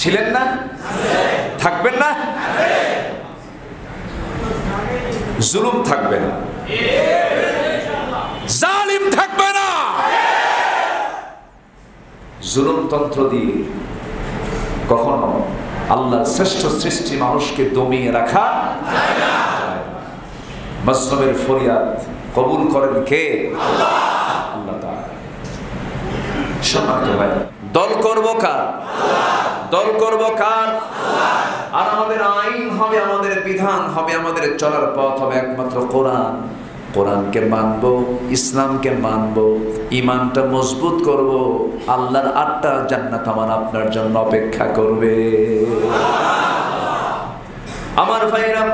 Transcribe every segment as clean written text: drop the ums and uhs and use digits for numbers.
ছিলেন না? থাকবেন না? জুলুম থাকবে না, জালিম থাকবে না। জুলুমতন্ত্র দিয়ে কখনো আল্লাহর শ্রেষ্ঠ সৃষ্টি মানুষকে দমিয়ে রাখা যায় না। মাজলুমের ফরিয়াদ কবুল করেন কে? আল্লাহ। আল্লাহ তাআলা। সম্মানিত ভাই, দল করব কার? দল করব কার? আর আমাদের আইন হবে, আমাদের বিধান হবে, আমাদের চলার পথ হবে একমাত্র কোরআন। কোরআনকে মানব, ইসলামকে মানব, ঈমানটা মজবুত করব। আল্লাহর 8টা জান্নাত আমার আপনার জন্য অপেক্ষা করবে। আমার ভাইরা,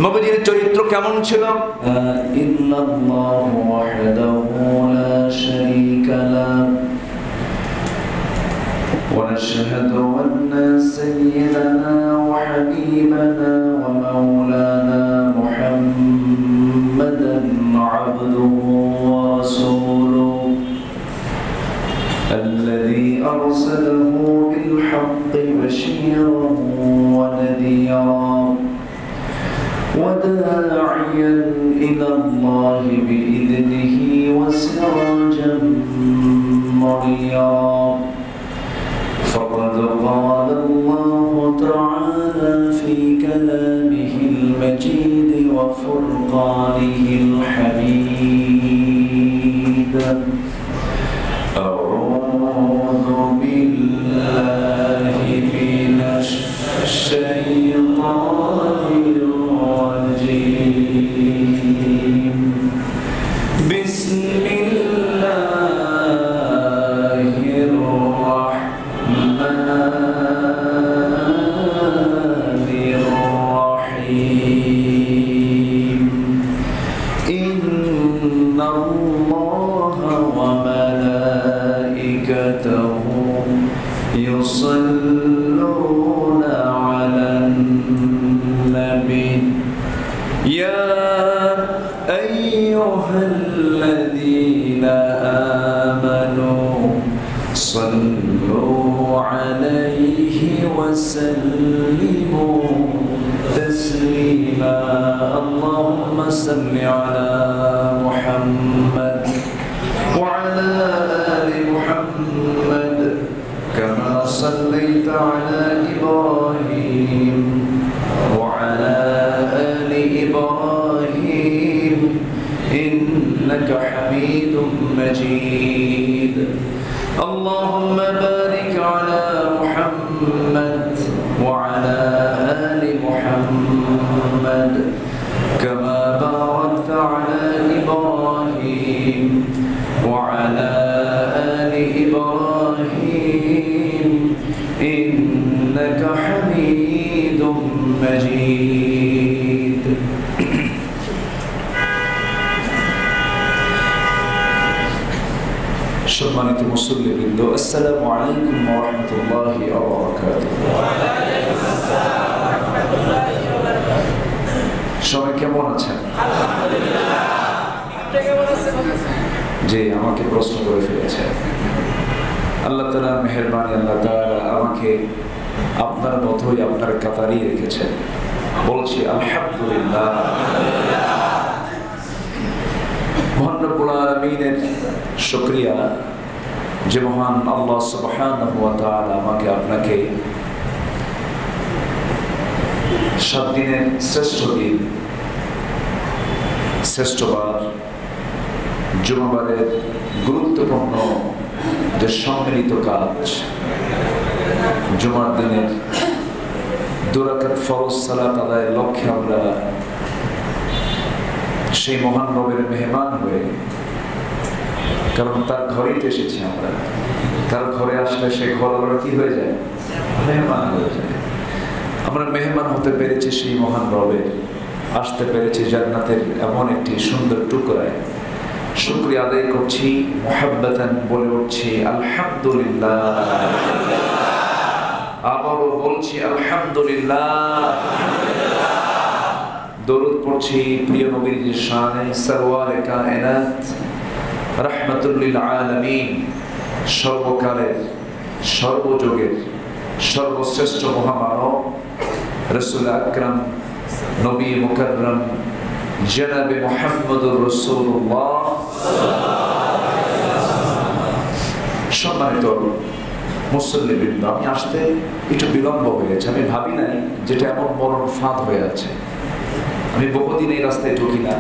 নবীর চরিত্র কেমন ছিল? ইন্নাল্লাহু ওয়াহদাহু লা শারীকা লাহু ওয়া নাশহাদু আন্না সাইয়্যিদানা ওয়া হাবিবানা ওয়া মাওলানা মুহাম্মাদান আবদুহু ওয়া রাসূলুহু الذي أرسله بالحق بشيرا ونذيرا وداعيا إلى الله بإذنه وسراجا منيرا فقد قال الله تعالى في كلامه المجيد وفرقانه الحميد أعوذ بالله من الشيطان الرجيم بسم الله الرحمن الرحيم إن الله وملائكته يصلون على النبي يا أيها الذين آمنوا صلوا عليه وسلموا تسليما اللهم صل على محمد وعلى آل محمد كما صليت على إبراهيم وعلى آل إبراهيم إنك حميد مجيد اللهم بارك على محمد وعلى آل محمد كما باركت على إبراهيم وعلى آل إبراهيم إنك حميد مجيد সম্মানিত মুসল্লিবৃন্দ, আসসালামু আলাইকুম ওয়া রাহমাতুল্লাহি ওয়া বারাকাতুহু। ওয়া আলাইকুম আসসালাম ওয়া রাহমাতুল্লাহি ওয়া বারাকাতুহু। সবাই কেমন আছেন? আলহামদুলিল্লাহ। আপনি কেমন আছেন? জি, আমাকে প্রশ্ন করে ফেলেছেন। আল্লাহ তাআলার মেহেরবানি, আল্লাহ তাআলা আমাকে আপনার মতোই আপনার কাতারেই রেখেছেন। বলছি আলহামদুলিল্লাহ। মহান রব্বুল আলামিনের শুকরিয়া যে মহান আল্লাহ সুবহানাহু ওয়া তাআলা আমাকে আপনাকে 7 দিনের শ্রেষ্ঠ দিন, শ্রেষ্ঠবার, জুমাবারের গুরুত্বপূর্ণ যে সম্মিলিত কাজ, জুমার দিনের 2 রাকাত ফরজ সালাত আদায়ের লক্ষ্যে আমরা সেই মহান রবের মেহমান হয়ে, কারণ তার ঘরেই তো এসেছি আমরা, তার ঘরে আসলে সে ঘর আমরা কি হয়ে যায়? মেহমান হয়ে যায়। আমরা মেহমান হতে পেরেছি সেই মহান রবের, আসতে পেরেছি জান্নাতের এমন একটি সুন্দর টুকরায়। শুকরিয়া আদায় করছি, মুহাব্বাতান বলে উঠছি আলহামদুলিল্লাহ। আবারও বলছি আলহামদুলিল্লাহ। দরুদ পড়ছি প্রিয় নবীর শানে সরওয়ারে কায়নাত রাহমাতুল লিল আলামিন, সর্বকালের সর্বযুগের সর্বশ্রেষ্ঠ মহামানব রাসূল আকরাম নবী মুকাররম জনাবে মুহাম্মদুর রাসূলুল্লাহ। সম্মানিত মুসল্লিবৃন্দ, আমি আসতে একটু বিলম্ব হয়েছে। আমি ভাবি নাই যেটা এমন মরণ ফাঁদ হয়ে আছে। আমি বহুদিন এই রাস্তায় ঢুকি না,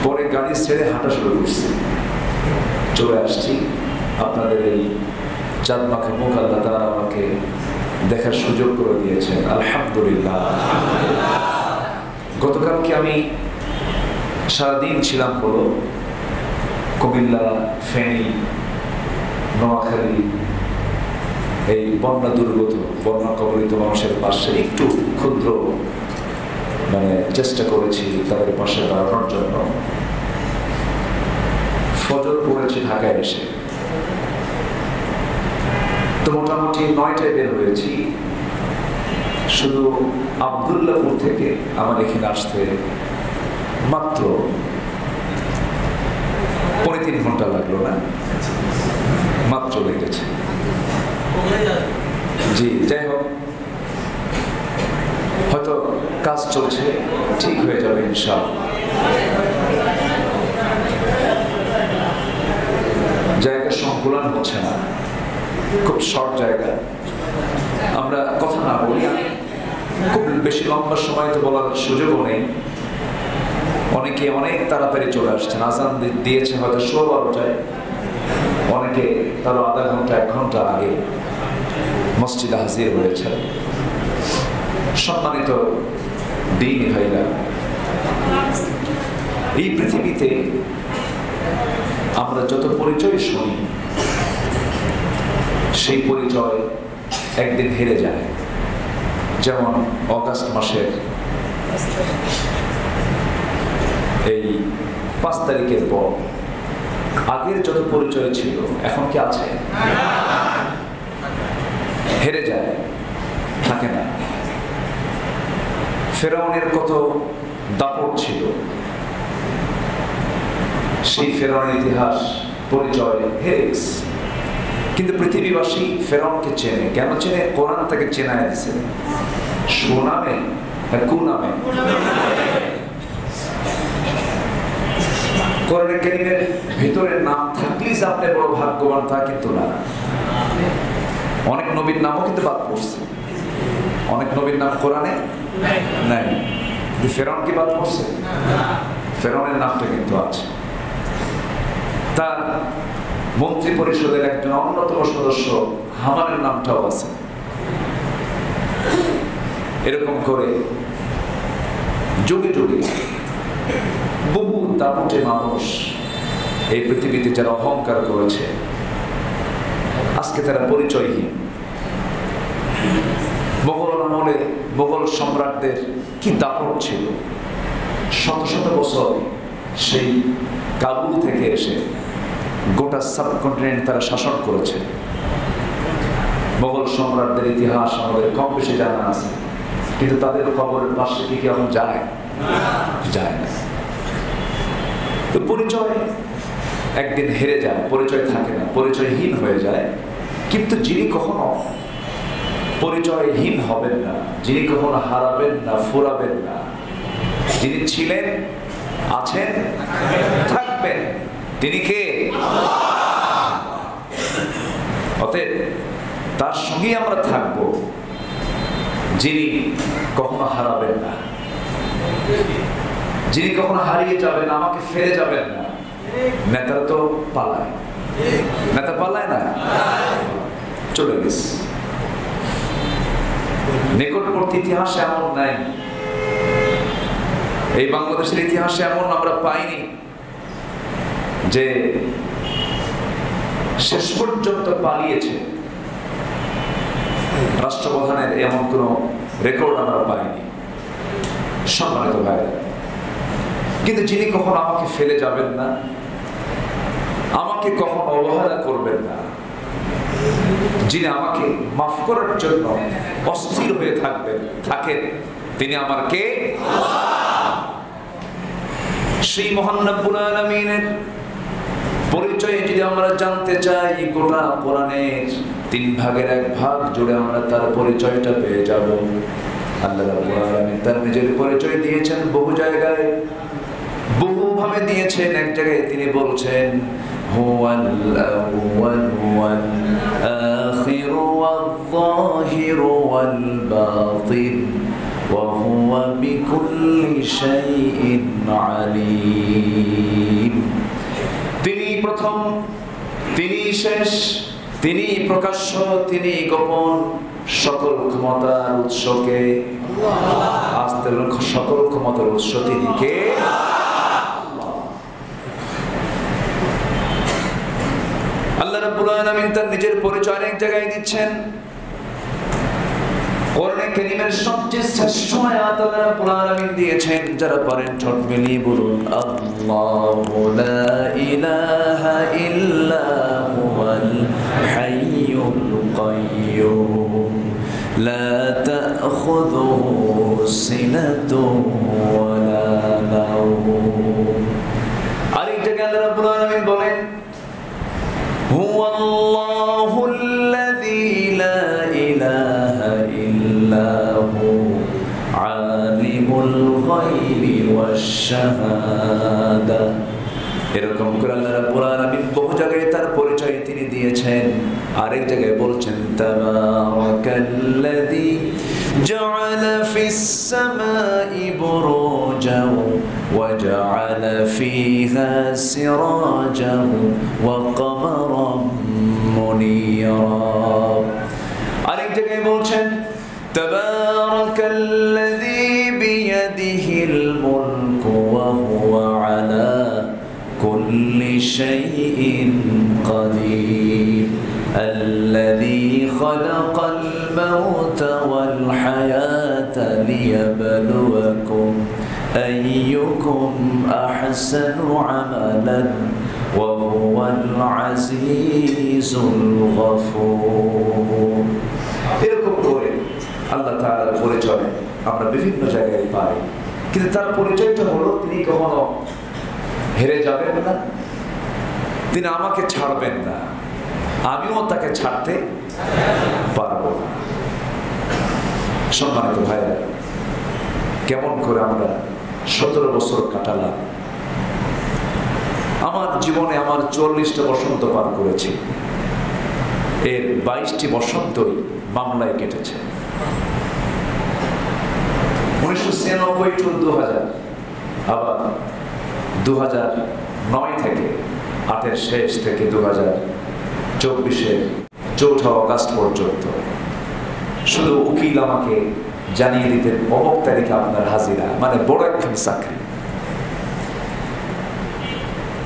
পরে গাড়ি ছেড়ে হাঁটা শুরু করছি, চলে আসছি। আপনাদের এই চাঁদ মাখা মুখ আল্লাহ তাআলা আমাকে দেখার সুযোগ করে দিয়েছেন, আলহামদুলিল্লাহ। গতকালকে আমি সারাদিন ছিলাম হলো কুমিল্লা, ফেনী, নোয়াখালী, এই বন্যা দুর্গত, বন্যা কবলিত মানুষের পাশে একটু ক্ষুদ্র চেষ্টা করেছি তাদের পাশে দাঁড়ানোর জন্য। ফজর পড়েছি ঢাকায় এসে, তো মোটামুটি 9টায় বের হয়েছি। শুধু আব্দুল্লাহপুর থেকে আমার এখানে আসতে মাত্র 3.5 ঘন্টা লাগলো না, মাত্র লেগেছে। জি, যাই হোক, হয়তো কাজ চলছে, ঠিক হয়ে যাবে ইনশাআল্লাহ। জায়গা সংকুলন হচ্ছে না, খুব শর্ট জায়গা। আমরা কথা না বলি, আমি খুব বেশি লম্বা সময় তো বলার সুযোগও নেই। অনেকে অনেক তাড়াতাড়ি চলে আসছেন, আজান দিয়েছে হয়তো 12টায়, অনেকে তারও আধা ঘন্টা 1 ঘন্টা আগে মসজিদে হাজির হয়েছে। সম্মানিত দিনী ভাইরা, এই পৃথিবীতে আমরা যত পরিচয় শুনি, সেই পরিচয় একদিন হেরে যায়। যেমন অগাস্ট মাসের এই 5 তারিখের পর আগের যত পরিচয় ছিল এখন কি আছে? হেরে যায়, থাকে না। ফেরাউনের কত দাপট ছিল, সেই ফেরাউনের ইতিহাস পরিচয় হেরে গেছে। কিন্তু পৃথিবীবাসী ফেরাউনকে চেনে। কেন চেনে? কোরআন তাকে চেনায় দিছে। সুনামে, কুনামে। কোরআনে কারীমের ভিতরে নাম থাকলেই যে আপনি বড় ভাগ্যবান তা কিন্তু না। অনেক নবীর নামও কিন্তু বাদ পড়ছে, অনেক নবীর নাম কোরআনে নাই। ফেরাউন কি বাদ পড়ছে? ফেরাউনের নামটা কিন্তু আছে। তার মন্ত্রী পরিষদের একজন অন্যতম সদস্য হামানের নামটাও আছে। এরকম করে যুগে যুগে বহু দাপুটে মানুষ এই পৃথিবীতে যারা অহংকার করেছে, আজকে তারা পরিচয়হীন। মোগল আমলে মোগল সম্রাটদের কি দাপট ছিল! শত শত বছর সেই কাবুল থেকে এসে গোটা সাবকন্টিনেন্ট তারা শাসন করেছে। মোগল সম্রাটদের ইতিহাস আমাদের কম বেশি জানা আছে, কিন্তু তাদের কবরের পাশে কি কেমন যায়? যায় না। তো পরিচয় একদিন হেরে যায়, পরিচয় থাকে না, পরিচয়হীন হয়ে যায়। কিন্তু যিনি কখনো পরিচয়হীন হবেন না, যিনি কখনো হারাবেন না, ফুরাবেন না, যিনি ছিলেন, আছেন, থাকবেন, তিনি কে? অতএব তার সঙ্গেই আমরা থাকব, যিনি কখনো হারাবেন না, যিনি কখনো হারিয়ে যাবেন, আমাকে ফেলে যাবেন না। নেতারা তো পালায়, নেতা পালায় না, চলে গেছে। নিকটবর্তী ইতিহাসে এমন নাই, এই বাংলাদেশের ইতিহাসে এমন আমরা পাইনি যে শেষ পর্যন্ত পালিয়েছে। রাষ্ট্রপ্রধানের এমন কোন রেকর্ড আমরা পাইনি। সম্মানিত ভাইরা, কিন্তু যিনি কখনো আমাকে ফেলে যাবেন না, আমাকে কখনো অবহেলা করবেন না, যিনি আমাকে মাফ করার জন্য অস্থির হয়ে থাকেন, তিনি আমার কে? সেই মহান রব্বুল আলামিনের পরিচয় যদি আমরা জানতে চাই, গোটা কোরআনের 3 ভাগের 1 ভাগ জুড়ে আমরা তার পরিচয়টা পেয়ে যাব। আল্লাহ রাব্বুল আলামিন তার নিজের পরিচয় দিয়েছেন বহু জায়গায়, বহুভাবে দিয়েছেন। এক জায়গায় তিনি বলছেন হুয়াল আউয়াল ওয়াল আখির ওয়াল যাহির ওয়াল বাতিন ওয়া হুয়া বিকুল্লি শাইইন আলীম। তিনি প্রথম, তিনি শেষ, তিনি প্রকাশ্য, তিনি গোপন। সকল ক্ষমতার উৎসকে সকল ক্ষমতার উৎস তিনি কে? আল্লাহ রাব্বুল আলামিন তার নিজের পরিচয় অনেক জায়গায় দিচ্ছেন। কোরআনে কারীমের সবচেয়ে শ্রেষ্ঠ আয়াত আল্লাহ রাব্বুল আলামিন দিয়েছেন, যারা পারেন ঠোঁট মিলিয়ে বলুন আল্লাহু লা ইলাহা ইল্লা হুয়াল হাইয়ুল কাইয়্যুম লা তা'খুযুহু সিনাতুন ওয়া লা নাওম। আরেক জায়গায় আল্লাহ রাব্বুল আলামিন বলেন হুয়াল্লাহুল্লাযী লা ইলাহা ইল্লা হু আলিমুল গায়বি ওয়াশ শাহাদা। এরকম করে আল্লাহ রাব্বুল আলামিন বহু জায়গায় তার পরিচয় তিনি দিয়েছেন। আরেক জায়গায় বলছেন তাবারাকাল্লাযী জাআলা ফিস সামাই বুরুজান ওয়া জাআলা ফিহা সিরাজান ওয়া কমারান মুনীরা। আরেক জায়গায় বলছেন তাবারাকাল্লাযী বিয়াদিহিল মুলকু ওয়া হুয়া আলা কুল্লি শাইইন কাদির আল্লাযী খালাকাল মাউতা ওয়াল হায়াতা লিয়াবলুয়াকুম আইয়ুকুম আহসানু আমালান ওয়া হুয়াল আজিজুল গফুর। এরকম করে আল্লাহ তাআলার পরিচয় আমরা বিভিন্ন জায়গায় পাই, কিন্তু তার পরিচয়টা হলো তিনি কখনো হেরে যাবেন না, তিনি আমাকে ছাড়বেন না, আমিও তাকে ছাড়তে পারবো না। সম্মানিত ভাইরা, কেমন করে আমরা 17 বছর কাটালাম। আমার জীবনে আমার 40টা বসন্ত পার করেছি, এর 22টি বসন্তই মামলায় কেটেছে। 1996 টু 2000, আবার 2009 থেকে 8-এর শেষ থেকে 2024-এর 4 আগস্ট পর্যন্ত শুধু উকিল আমাকে জানিয়ে দিতেন অমুক তারিখে আপনার হাজিরা, মানে বড় একখানি চাকরি।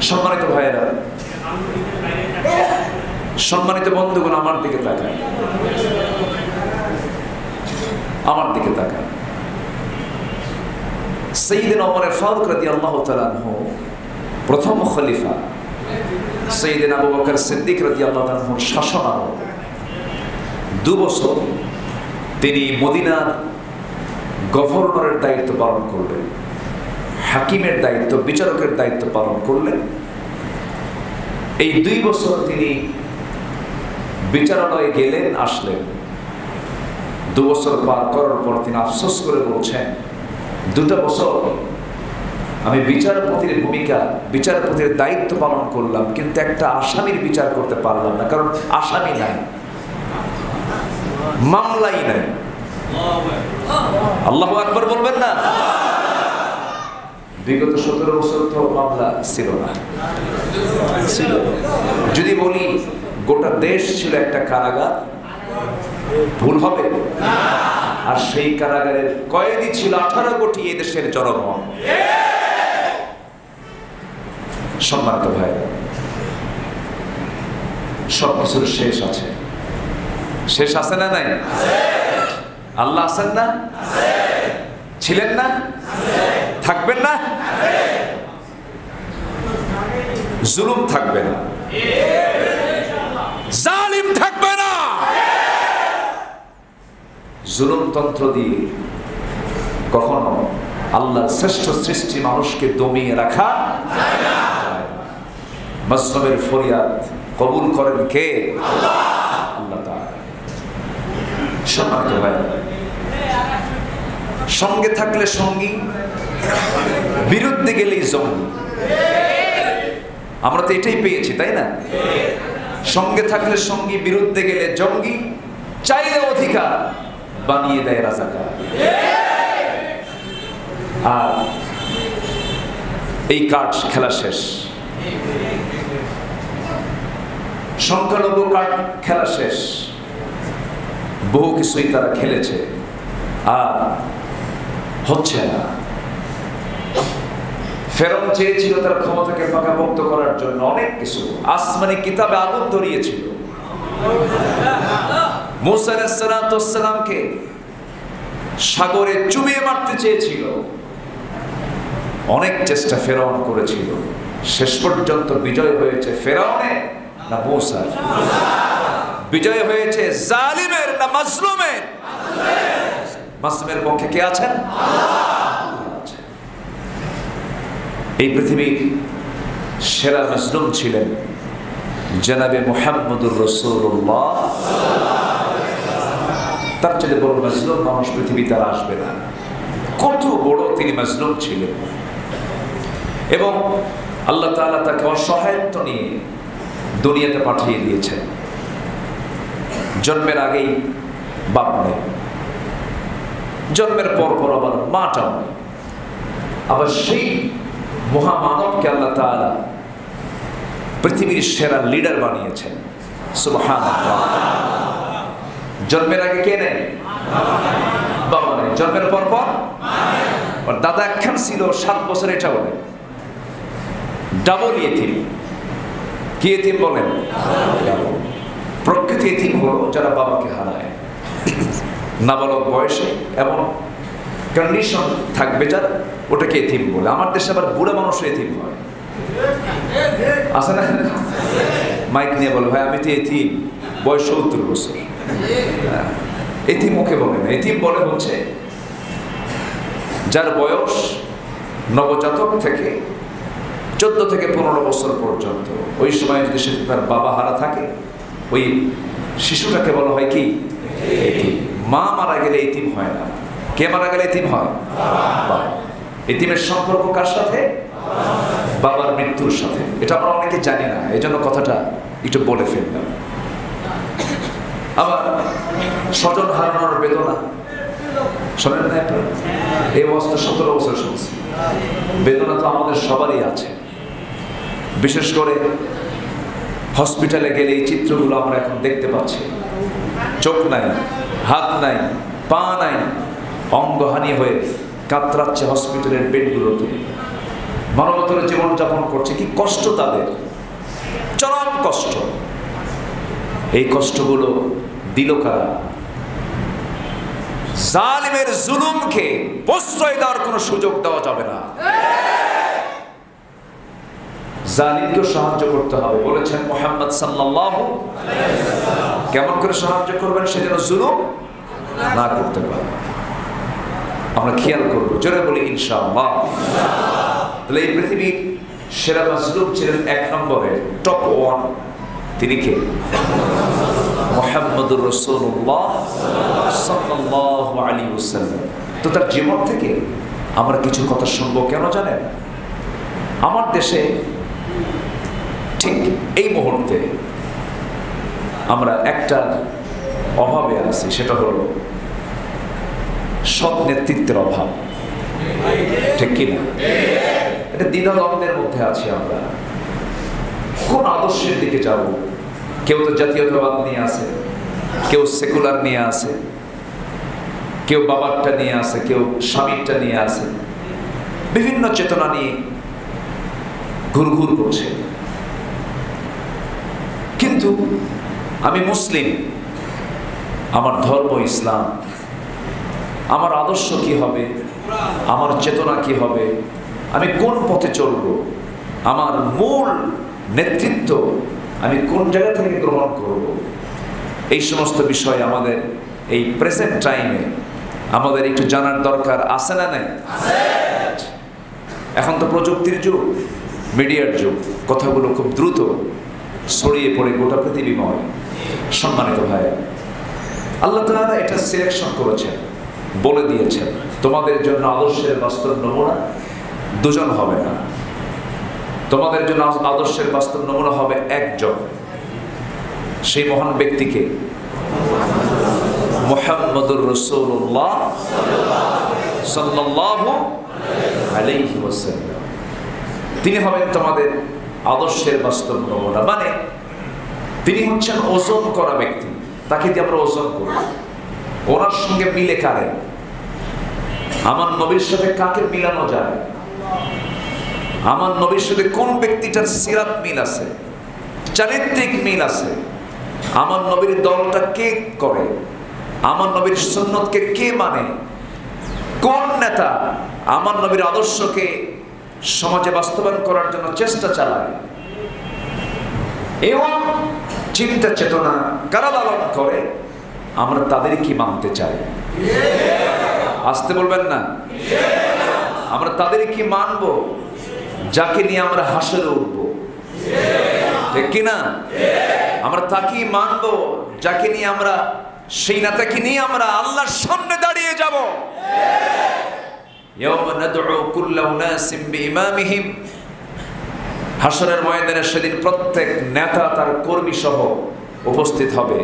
সম্মানিত ভাইয়েরা, সম্মানিত বন্ধুগণ, আমার দিকে তাকান, আমার দিকে তাকান। সাইয়্যিদনা ওমর ফারুক রাদিয়াল্লাহু তাআলা আনহু প্রথম খলিফা, সাইয়্যিদনা আবু বকর সিদ্দিক রাদিয়াল্লাহু তাআলা আনহুর শাসনামল 2 বছর তিনি মদিনার গভর্নরের দায়িত্ব পালন করলেন, হাকিমের দায়িত্ব, বিচারকের দায়িত্ব পালন করলেন। এই 2 বছর তিনি বিচারালয়ে গেলেন, আসলেন। 2 বছর পার করার পর তিনি আফসোস করে বলছেন, 2টা বছর আমি বিচারপতির ভূমিকা, বিচারপতির দায়িত্ব পালন করলাম, কিন্তু একটা আসামির বিচার করতে পারলাম না, কারণ আসামি নাই, মামলাই নাই। আল্লাহু আকবার বলবেন না? বিগত 17 বছর তো মামলা ছিল না, ছিল। যদি বলি গোটা দেশ ছিল একটা কারাগার, ভুল হবে? আর সেই কারাগারের কয়েদি ছিল 18 কোটি এই দেশের জনগণ। সম্মানিত ভাইরা, সব কিছুর শেষ আছে, শেষ আছে না নাই? আল্লাহ আছেন না? ছিলেন না? থাকবেন না? জুলুম থাকবে না, জালিম থাকবে না। জুলুমতন্ত্র দিয়ে কখনো আল্লাহর শ্রেষ্ঠ সৃষ্টি মানুষকে দমিয়ে রাখা যায় না। মাজলুমের ফরিয়াদ কবুল করেন কে? আল্লাহ তাআলা। সম্মানিত ভাই, সঙ্গে থাকলে সঙ্গী, বিরুদ্ধে গেলেই জঙ্গি। আমরা তো এটাই পেয়েছি, তাই না? সঙ্গে থাকলে সঙ্গী, বিরুদ্ধে গেলে জঙ্গি, চাইলে অধিকার, বানিয়ে দেয় রাজাকার। আর এই কার্ড খেলা শেষ, সংখ্যালঘু কার্ড খেলা শেষ। বহু কিছুই তারা খেলেছে, আর হচ্ছে না। ফেরাউন চেয়েছিল তার ক্ষমতাকে পাকাপোক্ত করার জন্য অনেক কিছু, আসমানি কিতাবে আগুন ধরিয়েছিল। মূসা আলাইহিস সালামকে সাগরে চুবিয়ে মারতে চেয়েছিল, অনেক চেষ্টা ফেরাউন করেছিল। শেষ পর্যন্ত বিজয় হয়েছে ফেরাউনের না মূসার? বিজয় হয়েছে জালিমের না মাজলুমের? মাজলুমের পক্ষে কে আছেন? এই পৃথিবীর সেরা মাজলুম ছিলেন জনাবে মুহাম্মদুর রাসূলুল্লাহ। তার চেয়ে বড় মাজলুম মানুষ পৃথিবীতে আর আসবে না। কত বড় তিনি মাজলুম ছিলেন, এবং আল্লাহ তাআলা তাকে অসহায়ত্ব নিয়ে দুনিয়াতে পাঠিয়ে দিয়েছেন। জন্মের আগেই বাপ নেই, জন্মের পর পর আবার মাটাও নেই। আবার সেই মহামানবকে আল্লাহ তাআলা পৃথিবীর সেরা লিডার বানিয়েছেন। সুবহানাল্লাহ। জন্মের আগে কে নেই? বাবা নেই। জন্মের পর পর দাদা একখান ছিল, 7 বছর এটাও নেই। ডাবল ইতিম। কি ইতিম বলেন? প্রকৃত ইতিম হলো যারা বাবাকে হারায় নাবালক বয়সে, এমন কন্ডিশন থাকবে যার, ওটাকে ইতিম বলে। আমার দেশে আবার বুড়া মানুষও ইতিম হয়, আছে না? মাইক নিয়ে বলে, ভাই আমি তো ইতিম, বয়স 70 বছর। ইতিম ওকে বলে না, ইতিম বলে হচ্ছে যার বয়স নবজাতক থেকে 14 থেকে 15 বছর পর্যন্ত, ওই সময় যদি সে তার বাবা হারা থাকে, ওই শিশুটাকে বলা হয় কি? মা মারা গেলে ইতিম হয় না। কে মারা গেলে ইতিম হয়? বাবা। ইতিমের সম্পর্ক কার সাথে? বাবার মৃত্যুর সাথে। এটা আমরা অনেকে জানি না, এই জন্য কথাটা একটু বলে ফেললাম। আবার স্বজন হারানোর বেদনা শোনেন না? এই অবস্থা 17 বছর শুনছি। বেদনা তো আমাদের সবারই আছে। বিশেষ করে হসপিটালে গেলে এই চিত্রগুলো আমরা এখন দেখতে পাচ্ছি। চোখ নাই, হাত নাই, পা নাই, অঙ্গহানি হয়ে কাতরাচ্ছে হসপিটালের বেডগুলোতে। মানবতার জীবনযাপন করছে, কি কষ্ট তাদের, চরম কষ্ট। এই কষ্টগুলো দিল কারা? জালিমের জুলুমকে প্রশ্রয় দেওয়ার কোনো সুযোগ দেওয়া যাবে না। জালিমকে সাহায্য করতে হবে, বলেছেন মুহাম্মদ সাল্লাল্লাহু আলাইহি ওয়াসাল্লাম। কেমন করে সাহায্য করবেন? সে যেন জুলুম না করতে পারে। আমরা খেয়াল করবো, জোরে বলি ইনশাআল্লাহ। তাহলে এই পৃথিবীর সেরা মাজলুম ছিলেন 1 নম্বরে, টপ 1। তিনি কে? মুহাম্মদুর রাসূলুল্লাহ সাল্লাল্লাহু আলাইহি ওয়াসাল্লাম। তো তার জীবন থেকে আমরা কিছু কথা শুনবো। কেন জানেন? আমার দেশে ঠিক এই মুহূর্তে আমরা একটা অভাবে আছি, সেটা হলো সৎ নেতৃত্বের অভাব। ঠিক কিনা? এটা দ্বিধাদ্বন্দ্বের মধ্যে আছি আমরা, কোন আদর্শের দিকে যাব। কেউ তো জাতীয়তাবাদ নিয়ে আসে, কেউ সেকুলার নিয়ে আসে, কেউ বাবারটা নিয়ে আসে, কেউ স্বামীরটা নিয়ে আসে, বিভিন্ন চেতনা নিয়ে ঘুরঘুর করছে। কিন্তু আমি মুসলিম, আমার ধর্ম ইসলাম, আমার আদর্শ কি হবে, আমার চেতনা কি হবে, আমি কোন পথে চলব, আমার মূল নেতৃত্ব আমি কোন জায়গা থেকে গ্রহণ করব, এই সমস্ত বিষয় আমাদের এই প্রেজেন্ট টাইমে আমাদের একটু জানার দরকার আছে না নাই? এখন তো প্রযুক্তির যুগ, মিডিয়ার যুগ, কথাগুলো খুব দ্রুত ছড়িয়ে পড়ে গোটা পৃথিবীময়। সম্মানিত ভাই, আল্লাহ তাআলা এটা সিলেকশন করেছেন, বলে দিয়েছেন তোমাদের জন্য আদর্শের বাস্তব নমুনা দুজন হবে না, তোমাদের জন্য আদর্শের বাস্তব নমুনা হবে একজন। সেই মহান ব্যক্তিকে মুহাম্মদুর রাসূলুল্লাহ সাল্লাল্লাহু আলাইহি ওয়াসাল্লাম। তিনি হবেন তোমাদের আদর্শের বাস্তব নমুনা, মানে তিনি হচ্ছেন ওজন করা ব্যক্তি, তাকে দিয়ে আমরা ওজন করি। ওনার সঙ্গে মিলে কারে, আমার নবীর সাথে কাকে মিলানো যায়, আমার নবীর সাথে কোন ব্যক্তিটার সিরাত মিল আছে, চারিত্রিক মিল আছে, আমার নবীর দলটা কে করে, আমার নবীর সুন্নতকে কে মানে, কোন নেতা আমার নবীর আদর্শকে সমাজে বাস্তবায়ন করার জন্য চেষ্টা চালায়, এবং চিন্তা চেতনা কারা লালন করে, আমরা তাদের কি মানতে চাই। আসতে বলবেন না, আমরা তাদের কি মানব যাকে নিয়ে আমরা হাসরে উঠব, ঠিক কিনা? আমরা তাকেই মানব যাকে নিয়ে আমরা, সেই নেতাকে নিয়ে আমরা আল্লাহর সামনে দাঁড়িয়ে যাব। ইয়াওমা নাদউ কুল্লা উনাসিম বিইমামিহিম, হাসরের ময়দানে সেদিন প্রত্যেক নেতা তার কর্মী সহ উপস্থিত হবে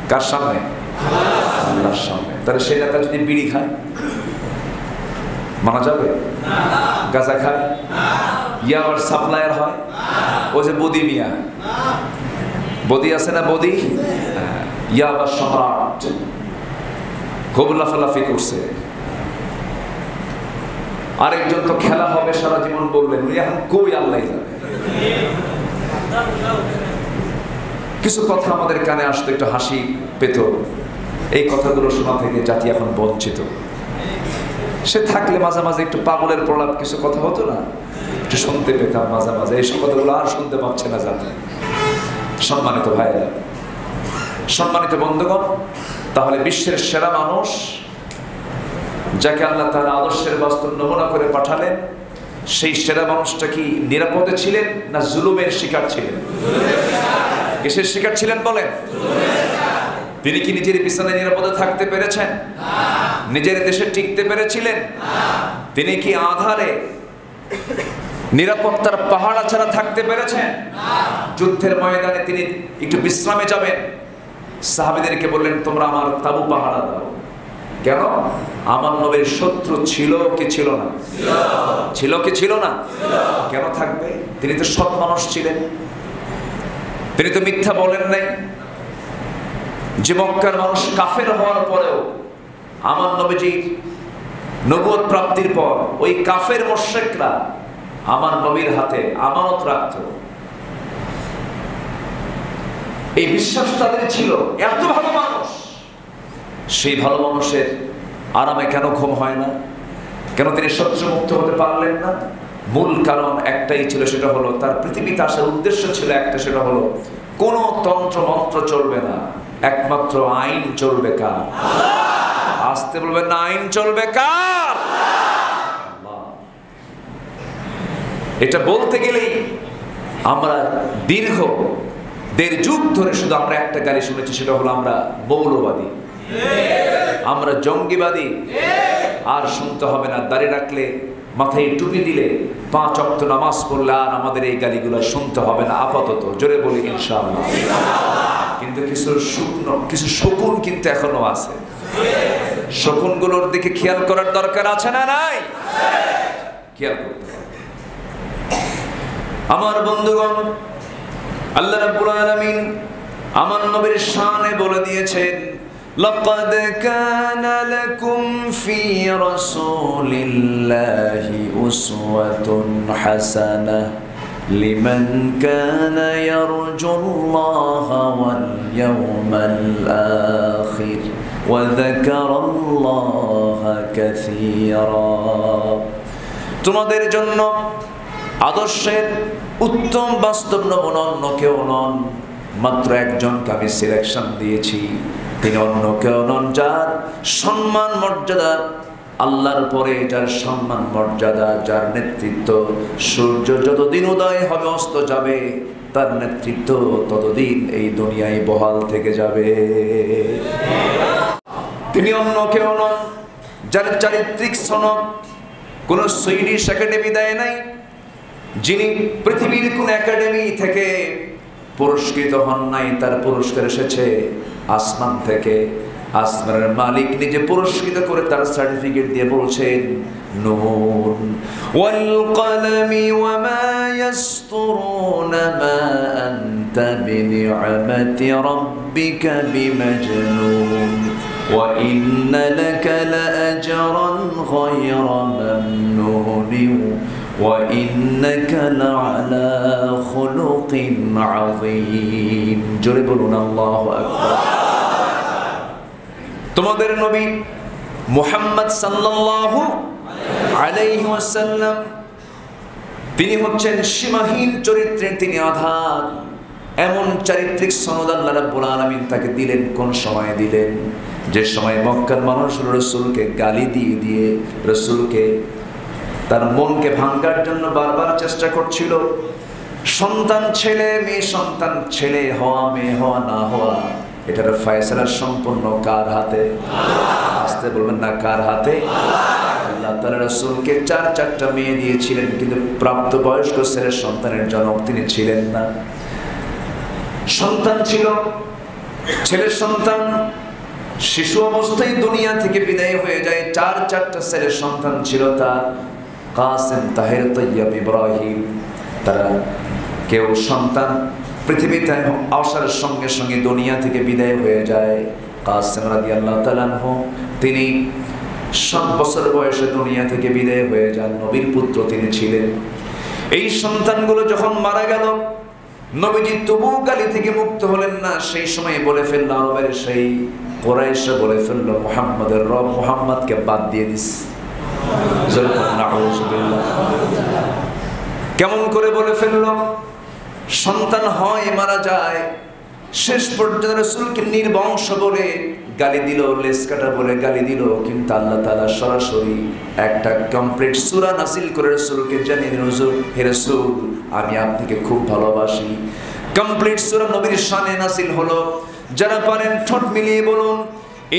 কার সামনে? আল্লাহর সামনে। তাহলে সেই নেতা যদি বিড়ি খায় মানা যাবে? গাঁজা খায়, ইয়াবার সাপ্লায়ার হয়, ও যে বদি মিয়া, বদি আছে না, বদি ইয়াবার সম্রাট, খুব লাফালাফি করছে। আরেকজন তো খেলা হবে সারা জীবন বললেন, উনি এখন কই আল্লাহ জানে। কিছু কথা আমাদের কানে আসতো, একটু হাসি পেত, এই কথাগুলো শোনা থেকে জাতি এখন বঞ্চিত। সে থাকলে মাঝে মাঝে একটু পাগলের প্রলাপ কিছু কথা হতো না, একটু শুনতে পেতাম মাঝে মাঝে, এইসব কথাগুলো আর শুনতে পাচ্ছে না জাতি। সম্মানিত ভাইরা, সম্মানিত বন্ধুগণ, তাহলে বিশ্বের সেরা মানুষ যাকে আল্লাহ তার আদর্শের বাস্তব নমুনা করে পাঠালেন, সেই সেরা মানুষটা কি নিরাপদে ছিলেন না জুলুমের শিকার ছিলেন? কিসের শিকার ছিলেন বলেন? তিনি কি নিজের বিছানায় নিরাপদে থাকতে পেরেছেন? নিজের দেশে টিকতে পেরেছিলেন? তিনি কি আধারে নিরাপত্তার পাহাড় ছাড়া থাকতে পেরেছেন? যুদ্ধের ময়দানে তিনি একটু বিশ্রামে যাবেন, সাহাবীদেরকে বললেন তোমরা আমার তাবু পাহারা দাও। কেন? আমার নবীর শত্রু ছিল কি ছিল না? ছিল কি ছিল না? কেন থাকবে? তিনি তো সৎ মানুষ ছিলেন, তিনি তো মিথ্যা বলেন নাই। যে মক্কার মানুষ কাফের হওয়ার পরেও আমার নবীজির নবুয়ত প্রাপ্তির পর ওই কাফের মুশরিকরা আমার নবীর হাতে আমানত রাখত, এই বিশ্বাস তাদের ছিল। এত ভালো মানুষ, সেই ভালো মানুষের আরামে কেন ঘুম হয় না? কেন তিনি শত্রুমুক্ত হতে পারলেন না? মূল কারণ একটাই ছিল, সেটা হলো তার পৃথিবীতে আসার উদ্দেশ্য ছিল একটা, সেটা হলো কোনো তন্ত্র মন্ত্র চলবে না, একমাত্র আইন চলবে কার? আসতে বলবেন না, আইন চলবে কার? এটা বলতে গেলেই আমরা দীর্ঘ 1.5 যুগ ধরে শুধু আমরা একটা গালি শুনেছি, সেটা হলো আমরা মৌলবাদী, আমরা জঙ্গিবাদী। আর শুনতে হবে না, দাড়ি রাখলে, মাথায় টুপি দিলে, 5 ওয়াক্ত নামাজ পড়লে আর আমাদের এই গালিগুলো শুনতে হবে না আপাতত। জোরে বলি ইনশাআল্লাহ। কিন্তু কিছু শকুন কিন্তু এখনো আছে, শকুনগুলোর দিকে খেয়াল করার দরকার আছে না নাই? খেয়াল করতে হবে। আমার বন্ধুগণ, আল্লাহ রাব্বুল আলামিন আমার নবীর শানে বলে দিয়েছেন, লাকাদ কানা লাকুম ফি রাসূলিল্লাহি উসওয়াতুন হাসানাহ লিমান কানা ইয়ারজুল্লাহা ওয়াল ইয়াওমাল আখির ওয়া যাকারাল্লাহা কাসীরা। তোমাদের জন্য আদর্শের উত্তম বাস্তব নমুনা অন্য কেউ নন, মাত্র একজনকে আমি সিলেকশন দিয়েছি, তিনি অন্য কেউ নন, যার সম্মান মর্যাদা আল্লাহর পরে যার সম্মান মর্যাদা, যার নেতৃত্ব, সূর্য যতদিন উদয় হবে অস্ত যাবে, তার নেতৃত্ব ততদিন এই দুনিয়ায় বহাল থেকে যাবে। তিনি অন্য কেউ নন, যার চারিত্রিক সনদ কোন সুইডিশ একাডেমি দেয় নাই, যিনি পৃথিবীর কোন একাডেমি থেকে পুরস্কৃত হন নাই, তার পুরস্কার এসেছে আসমান থেকে। আসমানের মালিক নিজে পুরস্কৃত করে তার সার্টিফিকেট দিয়ে বলছেন, নুন ওয়াল কলমি ওয়া মা ইয়াসতুরুন মা আনতা বিনি'মাতি রাব্বিকা বিমাজনুন ওয়া ইন্না লাকা লাআজরান গায়রা মামনুন ওয়া ইন্নাকা লাআলা খুলুকিন আযীম। জোরে বলুন আল্লাহু আকবার। তোমাদের নবী মুহাম্মদ সাল্লাল্লাহু আলাইহি ওয়াসাল্লাম, তিনি হচ্ছেন সীমাহীন চরিত্রের, তিনি আধার। এমন চারিত্রিক সনদ আল্লাহ রাব্বুল আলামিন তাকে দিলেন। কোন সময় দিলেন? যে সময় মক্কার মানুষ রাসূলকে গালি দিয়ে দিয়ে রাসূলকে তার মনকে ভাঙার জন্য বারবার চেষ্টা করছিল। সন্তান ছেলে মেয়ে, সন্তান ছেলে হওয়া মেয়ে হওয়া না হওয়া, এটার ফয়সালা সম্পূর্ণ কার হাতে? আসতে বলবেন না, কার হাতে? আল্লাহ তাআলা রাসূলকে চারটা মেয়ে দিয়েছিলেন, কিন্তু প্রাপ্তবয়স্ক ছেলের সন্তানের জনক তিনি ছিলেন না। সন্তান ছিল, ছেলের সন্তান শিশু অবস্থায় দুনিয়া থেকে বিদায় হয়ে যায়। চারটা ছেলের সন্তান ছিল তার, কাসেম, তাহের, তৈয়ব, ইব্রাহিম। তারা কেউ সন্তান পৃথিবীতে আসার সঙ্গে সঙ্গে দুনিয়া থেকে বিদায় হয়ে যায়। কাসেম রাদিয়াল্লাহু তাআলা আনহু, তিনি 7 বছর বয়সে দুনিয়া থেকে বিদায় হয়ে যান। নবীর পুত্র তিনি ছিলেন। এই সন্তানগুলো যখন মারা গেল, নবীজি তবু গালি থেকে মুক্ত হলেন না। সেই সময় বলে ফেলল, আরবের সেই কুরাইশরা বলে ফেলল, মুহাম্মাদের রব মুহাম্মদকে বাদ দিয়ে দিস। কেমন করে বলে ফেলল? সন্তান হয় মারা যায়, শেষ পর্যন্ত রাসূলকে নির্বংশ বলে গালি দিল, লেস কাটা বলে গালি দিল। কিন্তু আল্লাহ তাআলা সরাসরি একটা কমপ্লিট সূরা নাযিল করে রাসূলকে জানিয়ে দিলেন, হুজুর, হে রাসূল, আমি আপনাকে খুব ভালোবাসি। কমপ্লিট সূরা নবীর শানে নাযিল হলো। যারা পারেন ঠোঁট মিলিয়ে বলুন,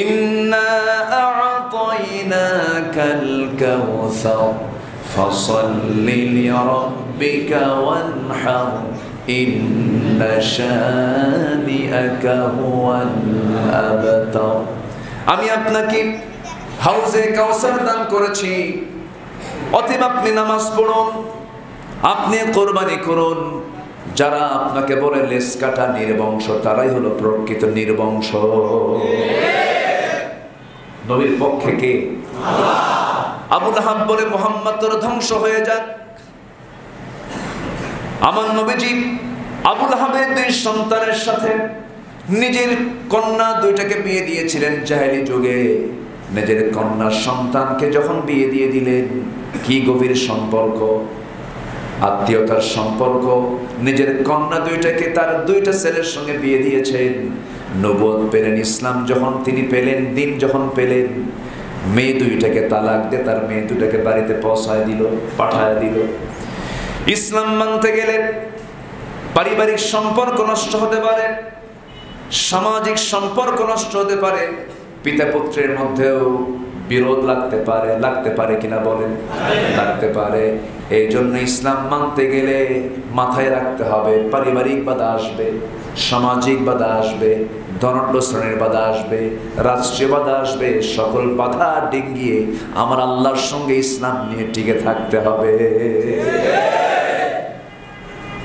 ইন্না আ'তাইনাকাল কাউসার ফাসাল্লি লিরাব্বিকা ওয়ানহার ইন্না শানিআকা হুয়াল আবতার। আমি আপনাকে হাউজে কাউসার দান করেছি, অতএব আপনি নামাজ পড়ুন, আপনি কোরবানি করুন। যারা আপনাকে বলে লেস কাটা নির্বংশ, তারাই হলো প্রকৃত নির্বংশ। নবীর পক্ষে কে? আবু লাহাব বলে, মুহাম্মদ তোর ধ্বংস হয়ে যাক। আমার নবীজি আবু লাহাবের 2 সন্তানের সাথে নিজের কন্যা 2টাকে বিয়ে দিয়েছিলেন জাহেলি যুগে। নিজের কন্যার সন্তানকে যখন বিয়ে দিয়ে দিলেন, কি গভীর সম্পর্ক, আত্মীয়তার সম্পর্ক। নিজের কন্যা 2টাকে তার 2টা ছেলের সঙ্গে বিয়ে দিয়েছেন। নবুয়ত পেলেন, ইসলাম যখন তিনি পেলেন, দিন যখন পেলেন, মেয়ে 2টাকে তালাক দিয়ে তার মেয়ে 2টাকে বাড়িতে পাঠায় দিল। ইসলাম মানতে গেলে পারিবারিক সম্পর্ক নষ্ট হতে পারে, সামাজিক সম্পর্ক নষ্ট হতে পারে, পিতা পুত্রের মধ্যেও বিরোধ লাগতে পারে কিনা বলেন? লাগতে পারে। এই জন্য ইসলাম মানতে গেলে মাথায় রাখতে হবে, পারিবারিক বাধা আসবে, সামাজিক বাধা আসবে, ধনাঢ্য শ্রেণীর বাধা আসবে, রাষ্ট্রীয় বাধা আসবে। সকল বাধা ডিঙ্গিয়ে আমার আল্লাহর সঙ্গে ইসলাম নিয়ে টিকে থাকতে হবে।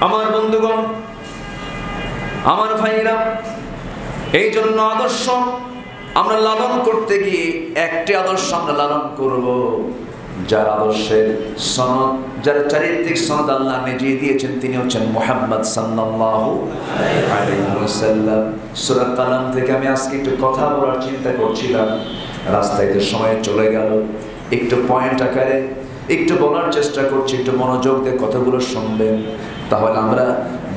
আমার বন্ধুগণ, আমার ভাইরা, এই জন্য আদর্শ আমরা লালন করতে গিয়ে একটি আদর্শ আমরা লালন করব, যার আদর্শের সনদ, যার চারিত্রিক সনদ আল্লাহ নিজে দিয়েছেন, তিনি হচ্ছেন মুহাম্মদ সাল্লাল্লাহু আলাইহি ওয়াসাল্লাম। সূরা কালাম থেকে আমি আজকে একটু কথা বলার চিন্তা করছিলাম, রাস্তায় যে সময় চলে গেল। একটু পয়েন্ট আকারে একটু বলার চেষ্টা করছি, একটু মনোযোগ দিয়ে কথাগুলো শুনবেন। তাহলে আমরা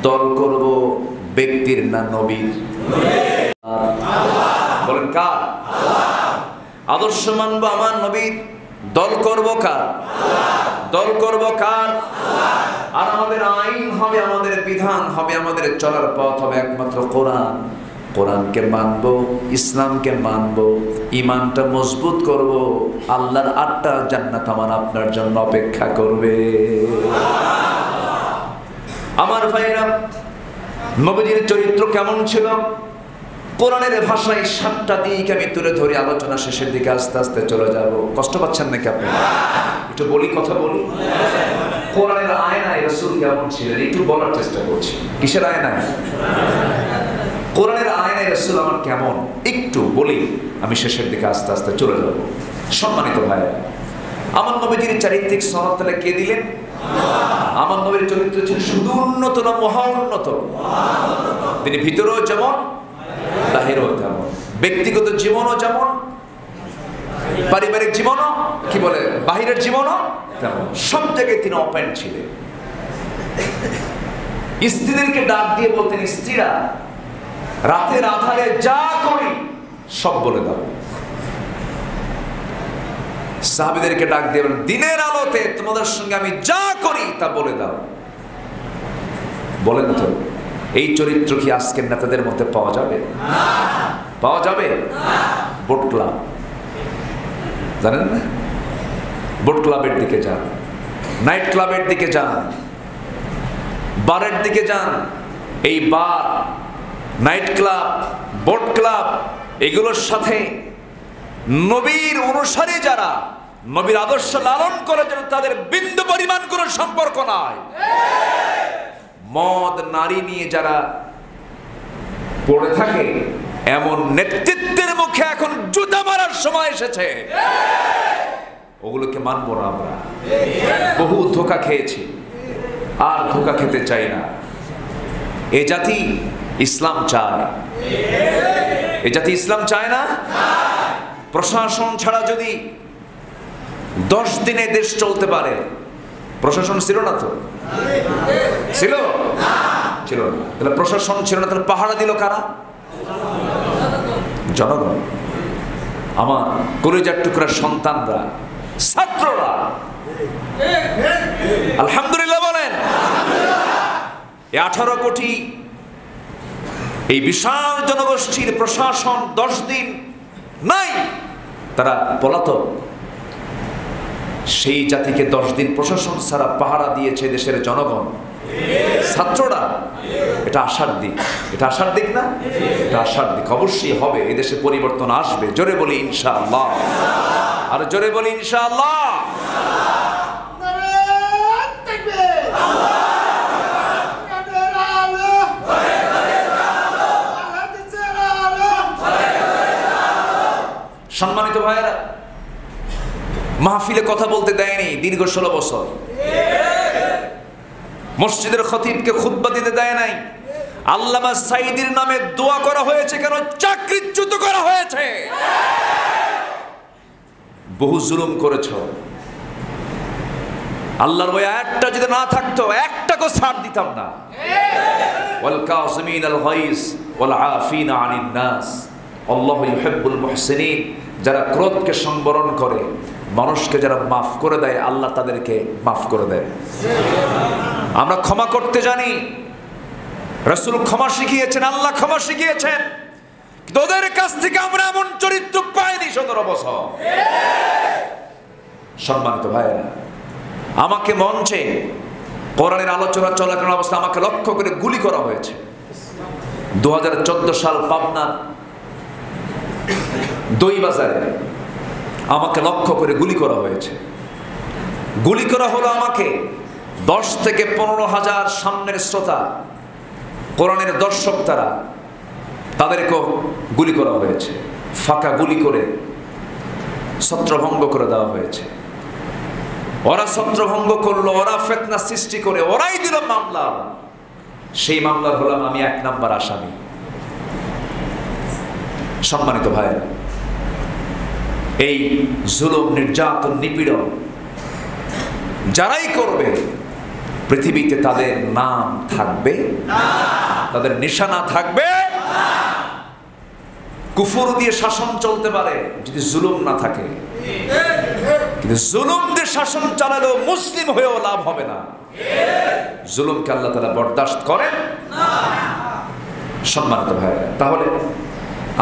দল করব ব্যক্তির না নবীর? বলেন কার? আদর্শ মানবো আমার নবীর। দল করব কার? দল করব কার? আর আমাদের আইন হবে, আমাদের বিধান হবে, আমাদের চলার পথ হবে একমাত্র কোরআন। কোরআনকে মানবো, ইসলামকে মানবো, ইমানটা মজবুত করব, আল্লাহর 8টা জান্নাত আমার আপনার জন্য অপেক্ষা করবে। আমার ভাইরা, নবীজির চরিত্র কেমন ছিল? কোরআনের ভাষায় 7টা দিক আমি তুলে ধরি, আলোচনা শেষের দিকে আস্তে আস্তে চলে যাব। কষ্ট পাচ্ছেন নাকি আপনি? একটু বলি, কথা বলি। কোরআনের আয়নায় রাসূল কেমন ছিলেন একটু বলার চেষ্টা করছি। কিসের আয়নায়? কোরআনের আয়নায় রাসূল আমার কেমন একটু বলি, আমি শেষের দিকে আস্তে আস্তে চলে যাব। সম্মানিত ভাই, আমার নবীজির চারিত্রিক সনদ তাহলে কে দিলেন? আমার নবীর চরিত্র ছিল শুধু উন্নত না মহা উন্নত। তিনি ভিতরেও যেমন, বাহিরেও যেমন, ব্যক্তিগত জীবনও যেমন, পারিবারিক জীবনও কি বলে বাহিরের জীবনও তেমন, সব জায়গায় তিনি ওপেন ছিলেন। স্ত্রীদেরকে ডাক দিয়ে বলতেন, স্ত্রীরা রাতের আধারে যা করি সব বলে দাও। সাহাবীদেরকে ডাক দিয়ে বলেন, দিনের আলোতে তোমাদের সঙ্গে আমি যা করি তা বলে দাও। বলেন তো, এই চরিত্র কি আজকের নেতাদের মধ্যে পাওয়া যাবে? পাওয়া যাবে? বোট ক্লাব জানেন না? বোট ক্লাবের দিকে যান, নাইট ক্লাবের দিকে যান, বারের দিকে যান। এই বার, নাইট ক্লাব, বোট ক্লাব এগুলোর সাথে নবীর অনুসারী যারা, নবীর আদর্শ লালন করে যারা, তাদের বিন্দু পরিমাণ কোনো সম্পর্ক নাই। মদ নারী নিয়ে যারা পড়ে থাকে, এমন নেতৃত্বের মুখে এখন জুতা মারার সময় এসেছে। ওগুলোকে মানবো না আমরা। বহু ধোঁকা খেয়েছি, আর ধোঁকা খেতে চাই না। এ জাতি ইসলাম চায়, এ জাতি ইসলাম চায় না। প্রশাসন ছাড়া যদি 10 দিনে দেশ চলতে পারে, প্রশাসন ছিল না তো? ছিল? ছিল না। তাহলে প্রশাসন ছিল না, তাহলে পাহারা দিল কারা? জনগণ। আমার কলিজার টুকরার সন্তানরা, ছাত্ররা। আলহামদুলিল্লাহ বলেন। এই 18 কোটি এই বিশাল জনগোষ্ঠীর প্রশাসন 10 দিন নাই, তারা পলাতক। সেই জাতিকে 10 দিন প্রশাসন ছাড়া পাহারা দিয়েছে দেশের জনগণ, ছাত্ররা। এটা আশার দিক, এটা আশার দিক না? এটা আশার দিক। অবশ্যই হবে, এদেশে পরিবর্তন আসবে। জোরে বলি ইনশাআল্লাহ, আর জোরে বলি ইনশাআল্লাহ। সম্মানিত ভাইয়েরা, মাহফিলে কথা বলতে দেয়নি দীর্ঘ 16 বছর। মসজিদের খতিবকে খুতবা দিতে দেয় নাই। আল্লামা সাঈদীর নামে দোয়া করা হয়েছে কেন? চাকরিচ্যুত করা হয়েছে। বহু জুলুম করেছ। আল্লাহর ওই আয়াতটা যদি না থাকতো, একটাকেও ছাড় দিতাম না। ওয়াল কাযিমিনাল গায়জ ওয়াল আফিনা আনিন নাস আল্লাহু ইউহিব্বুল মুহসিনিন। যারা ক্রোধকে সংবরণ করে, মানুষকে যারা মাফ করে দেয়, আল্লাহ তাদেরকে মাফ করে দেয়। আমরা ক্ষমা করতে জানি, রাসূল ক্ষমা শিখিয়েছেন, আল্লাহ ক্ষমা শিখিয়েছেন। তোদের কাছ থেকে আমরা এমন চরিত্র পাইনি 17 বছর। সম্মানিত ভাইয়েরা, আমাকে মঞ্চে কোরআনের আলোচনা চলাকালীন অবস্থা আমাকে লক্ষ্য করে গুলি করা হয়েছে। 2014 সাল পাবনা দইবাজারে আমাকে লক্ষ্য করে গুলি করা হয়েছে। গুলি করা হলো আমাকে। 10 থেকে 15,000 সামনের শ্রোতা, কোরআনের দর্শক, তাদেরকেও গুলি করা হয়েছে। ফাঁকা গুলি করে ছত্রভঙ্গ করে দেওয়া হয়েছে। ওরা ছত্রভঙ্গ করলো, ওরা ফিতনা সৃষ্টি করে, ওরাই দিল মামলা। সেই মামলার হলাম আমি 1 নাম্বার আসামি। সম্মানিত ভাইয়েরা, এই জুলুম, নির্যাতন, নিপীড়ন যারাই করবে, পৃথিবীতে তাদের নাম থাকবে না, তাদের নিশানা থাকবে না। কুফর দিয়ে শাসন চলতে পারে যদি জুলুম না থাকে, কিন্তু জুলুম দিয়ে শাসন চালালেও মুসলিম হয়েও লাভ হবে না। জুলুমকে আল্লাহ তাআলা বরদাস্ত করেন না। সম্মানিত ভাই, তাহলে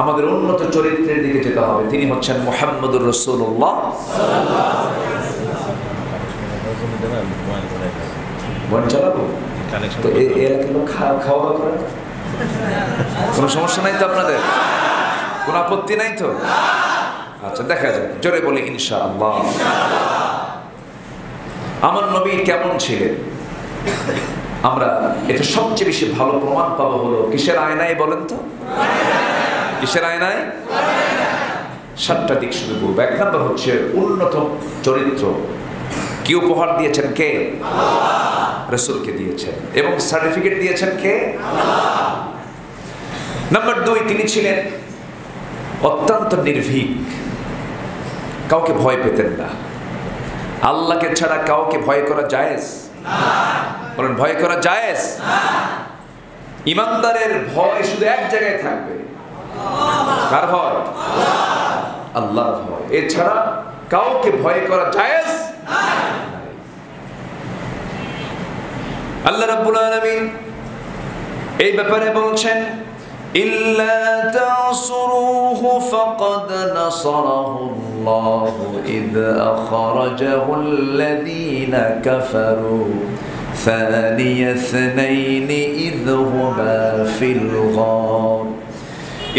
আমাদের উন্নত চরিত্রের দিকে যেতে হবে। তিনি হচ্ছেন মুহাম্মদুর রাসূলুল্লাহ। বন চালাবো তো এই এলাকার লোক খাওয়া দাওয়া করে, কোনো সমস্যা নাই তো আপনাদের? কোনো আপত্তি নাই তো? আচ্ছা, দেখা যাক, জোরে বলি ইনশাআল্লাহ। আমার নবী কেমন ছিলেন আমরা এটা সবচেয়ে বেশি ভালো প্রমাণ পাবো হলো কিসের আয়নায় বলেন তো? কিসের আয়নায়? 7টা দিক শুরু করবো। 1 নম্বর হচ্ছে উন্নত চরিত্র কি উপহার দিয়েছেন? কে? রাসূলকে দিয়েছেন, এবং সার্টিফিকেট দিয়েছেন কে? নাম্বার 2, তিনি ছিলেন অত্যন্ত নির্ভীক, কাউকে ভয় পেতেন না। আল্লাহকে ছাড়া কাউকে ভয় করা জায়েজ? বলেন, ভয় করা জায়েজ? ইমানদারের ভয় শুধু এক জায়গায় থাকবে। কার ভয়? আল্লাহর ভয়। এছাড়া কাউকে ভয় করা জায়েজ? আল্লাহ রাব্বুল আলামিন এই ব্যাপারে বলছেন, ইল্লা তাসরুহু ফাকাদ নাসারাহুল্লাহু ইয আখরাজাহুল্লাযীনা কাফারু ثاني اثنين إذ هما في الغار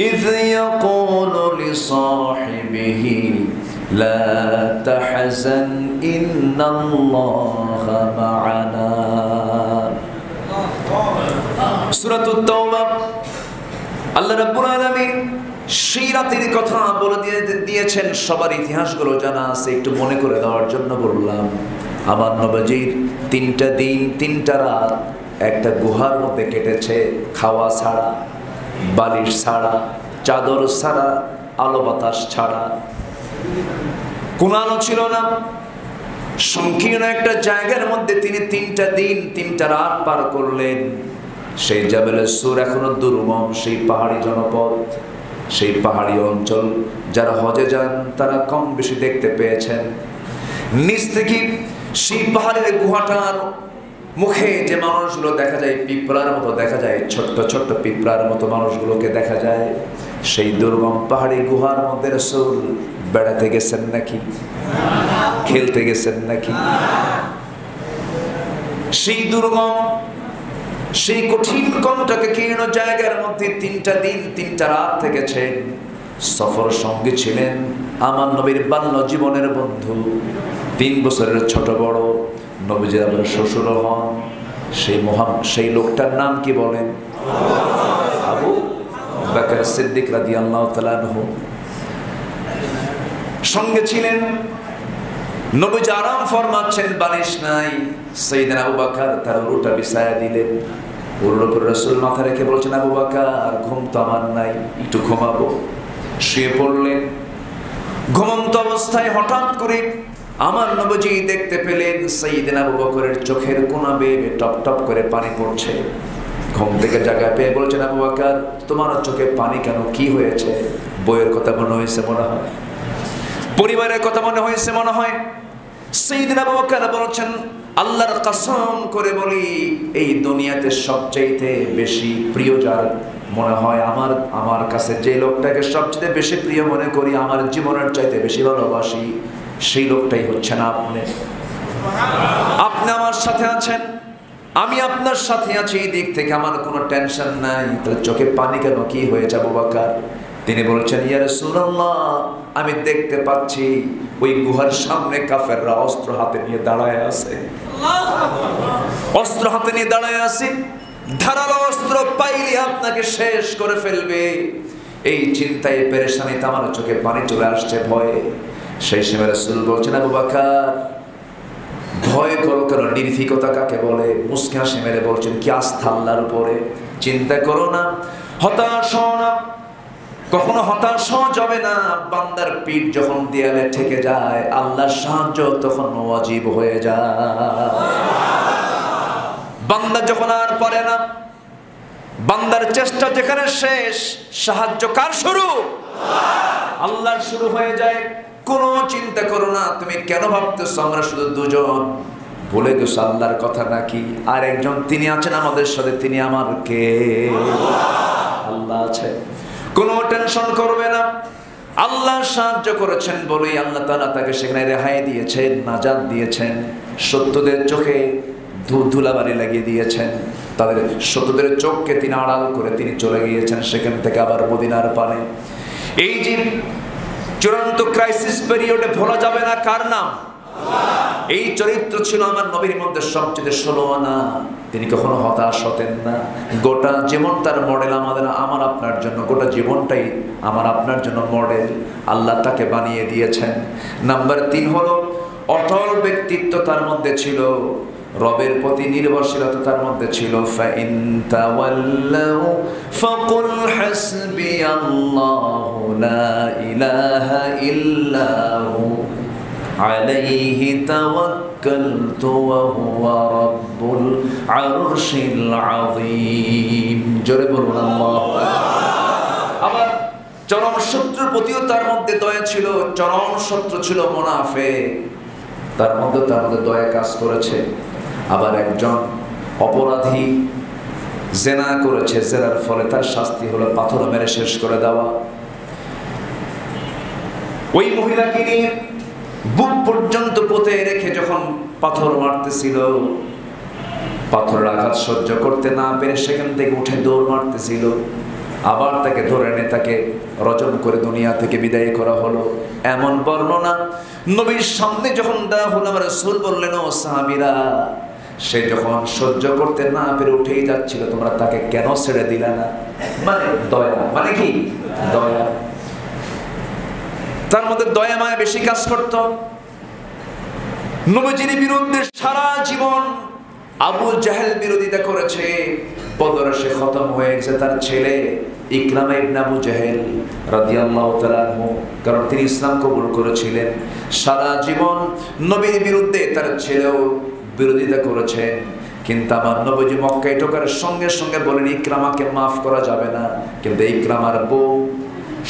إذ يقول لصاحبه لا تحزن إن الله معنا। সূরাত আত-তাওবা আল্লাহ রাব্বুল আলামিন সেই রাতের কথা বলে দিয়েছেন। সবার ইতিহাসগুলো জানা আছে, একটু মনে করে দেওয়ার জন্য বললাম। আমার নবীজির 3টা দিন 3টা রাত একটা গুহার মধ্যে কেটেছে, খাওয়া ছাড়া, বালিশ ছাড়া, চাদর ছাড়া, আলো বাতাস ছাড়া। কোনো আলো ছিল না। সংকীর্ণ একটা জায়গার মধ্যে তিনি 3টা দিন 3টা রাত পার করলেন। সেই জাবেলে সুর এখনো দুর্গম, সেই পাহাড়ি জনপদ, সেই পাহাড়ি অঞ্চল। যারা হজে যান তারা কম বেশি দেখতে পেয়েছেন। নিচ থেকে সেই পাহাড়ের গুহাটার মুখে যে মানুষগুলো দেখা যায়, পিঁপড়ার মতো দেখা যায়, ছোট্ট ছোট্ট পিঁপড়ার মতো মানুষগুলোকে দেখা যায়। সেই দুর্গম পাহাড়ি গুহার মধ্যে রাসূল বেড়াতে গেছেন নাকি? খেলতে গেছেন নাকি? সেই দুর্গম, সেই কঠিন কণ্ঠকে কীর্ণ জায়গার মধ্যে 3টা দিন 3টা রাত থেকেছেন। সফর সঙ্গী ছিলেন আমার নবীর বাল্য জীবনের বন্ধু, 3 বছরের ছোট বড়। নবীজি আবার শ্বশুর হন। সেই লোকটার নাম কি বলেন? আবু বকর সিদ্দিক রাদিয়াল্লাহু তাআলা আনহু। সঙ্গে ছিলেন নবীজি আরাম ফরমাচ্ছেন, বালিশ নাই। সাইয়েদনা আবু বকর তার উরুটা বিছায়া দিলেন। উরুর উপর রাসূল মাথা রেখে বলছেন, আবু বকর ঘুম তো আমার নাই, একটু ঘুমাবো। শুয়ে পড়লেন। ঘুমন্ত অবস্থায় হঠাৎ করে আমার নবীজি দেখতে পেলেন সাইয়েদনা আবু বকরের চোখের কোনা বেয়ে টপ টপ করে পানি পড়ছে। ঘুম থেকে জায়গা পেয়ে বলছেন, আবু বকর তোমার চোখে পানি কেন? কি হয়েছে? বইয়ের কথা মনে হয়েছে মনে হয়, পরিবারের কথা মনে হয়েছে মনে হয়। সাইয়েদনা আবু বকর বলছেন, আল্লাহর কসম করে বলি, এই দুনিয়াতে সবচাইতে বেশি প্রিয় যার মনে হয় আমার কাছে, যে লোকটাকে সবচেয়ে বেশি প্রিয় মনে করি, আমার জীবনের চাইতে বেশি ভালোবাসি, সেই লোকটাই হচ্ছেন আপনি। আপনি আমার সাথে আছেন, আমি আপনার সাথে আছি, এই দিক থেকে আমার কোনো টেনশন নাই। তাহলে চোখে পানি কেন? কি হয়েছে আবু বকর? তিনি বলছেন, ইয়া রাসূলুল্লাহ আমি দেখতে পাচ্ছি ওই গুহার সামনে কাফেররা অস্ত্র হাতে নিয়ে দাঁড়ায় আছে। অস্ত্র হাতে নিয়ে দাঁড়ায় আছে, ধারালো অস্ত্র পাইলে আপনাকে শেষ করে ফেলবে। এই চিন্তায় পেরেশানিতে আমার চোখে পানি চলে আসছে ভয়ে। সেই সময় রাসূল বলছেন, আবু বকর ভয় করো কেন? নির্ভীকতা কাকে বলে? মুস্কি হাসি মেরে বলছেন, কি আস্থা আল্লাহর উপরে, চিন্তা করো না, হতাশ হও না। কখনো হতাশ হওয়া যাবে না। বান্দার পিঠ যখন দেয়ালে ঠেকে যায়, আল্লাহর সাহায্য তখন ওয়াজিব হয়ে যায়। বান্দা যখন আর পারে না, বান্দার চেষ্টা যেখানে শেষ, সাহায্য কার শুরু? আল্লাহর শুরু হয়ে যায়। কোনো চিন্তা করো না, তুমি কেন ভাবতেছো আমরা শুধু দুজন? ভুলে গেছো আল্লাহর কথা নাকি? আর একজন তিনি আছেন আমাদের সাথে, তিনি আমার কে? আল্লাহ আছে। কোনো টেনশন করবে না। আল্লাহ সাহায্য করেছেন বলেই আল্লাহ তাআলা তাকে সেখানে রেহাই দিয়েছেন, নাজাত দিয়েছেন। সত্যদের চোখে ধুলাবালি লাগিয়ে দিয়েছেন, তাদের সত্যদের চোখকে তিনি আড়াল করে তিনি চলে গিয়েছেন সেখান থেকে আবার মদিনার পানে। এই যে চূড়ান্ত ক্রাইসিস পিরিয়ডে ভোলা যাবে না কার নাম? এই চরিত্র ছিল আমার নবীর মধ্যে সবচেয়ে ষোলো আনা। তিনি কখনো হতাশ হতেন না। গোটা জীবন তার মডেল আমার আপনার জন্য, গোটা জীবনটাই আমার আপনার জন্য মডেল। আল্লাহ তাকে বানিয়ে দিয়েছেন। নাম্বার 3 হলো অটল ব্যক্তিত্ব তার মধ্যে ছিল, রবের প্রতি নির্ভরশীলতা তার মধ্যে ছিল। ফাইন তাওয়াল্লাউ ফাকুল হাসবিয়াল্লাহু লা ইলাহা ইল্লাহু আলাইহি তাওয়াক্কালতু ওয়া হুয়া রাব্বুল আরশিল আযীম। জোরে বলুন আল্লাহু আকবার। আবার চরম শত্রুর প্রতিও তার মধ্যে দয়া ছিল। চরম শত্রু ছিল মুনাফিক, তার মধ্যে দয়া কাজ করেছে। আবার একজন অপরাধী জেনা করেছে, জেনার ফলে তার শাস্তি হলো পাথর মেরে শেষ করে দেওয়া। ওই মহিলাকে নিয়ে বুক পর্যন্ত পুঁতে রেখে যখন পাথর মারতেছিল, পাথরের আঘাত সহ্য করতে না পেরে সেখান থেকে উঠে দৌড় মারতেছিল। আবার তাকে ধরে এনে তাকে রজম করে দুনিয়া থেকে বিদায় করা হলো। এমন বর্ণনা নবীর সামনে যখন দেওয়া হলো, আমার রাসূল বললেন, ও সাহাবীরা, সে যখন সহ্য করতে না পেরে উঠেই যাচ্ছিল, তোমরা তাকে কেন ছেড়ে দিলে না? মানে দয়া, মানে কি দয়া। তার মধ্যে দয়া মায়া বেশি কাজ করত। নবীজির বিরুদ্ধে সারা জীবন আবু জাহেল বিরোধিতা করেছে। বদরে সে খতম হয়ে গেছে তার ছেলে ইকরামা ইবনে আবু জাহেল রাদিয়াল্লাহু তাআলা আনহু, কারণ তিনি ইসলাম কবুল করেছিলেন। সারা জীবন নবীর বিরুদ্ধে তার ছেলেও বিরোধিতা করেছেন। কিন্তু আমার নবীজি মক্কায় ঢোকার সঙ্গে সঙ্গে বলেন ইকরামাকে মাফ করা যাবে না। কিন্তু ইকরামার বউ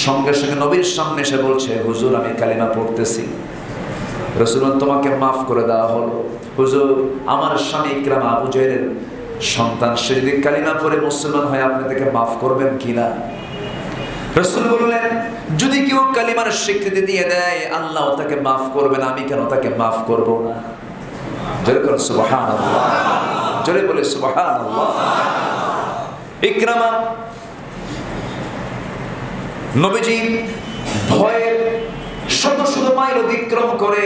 সঙ্গে সঙ্গে নবীর সামনে এসে বলছে, হুজুর আমি কালিমা পড়তেছি। রাসূল তোমাকে মাফ করে দেওয়া হলো। হুজুর আমার স্বামী ইকরামা আবু জাহেলের সন্তান, সে যদি কালিমা পড়ে মুসলমান হয় আপনি তাকে মাফ করবেন কিনা? রাসূল বললেন, যদি কেউ কালিমার স্বীকৃতি দিয়ে দেয় আল্লাহ তাকে মাফ করবেন, আমি কেন তাকে মাফ করব না? জোরে করে সুবহানাল্লাহ, জোরে বলে সুবহানাল্লাহ। ইকরামা নবীজি ভয়ে শত শত মাইল অতিক্রম করে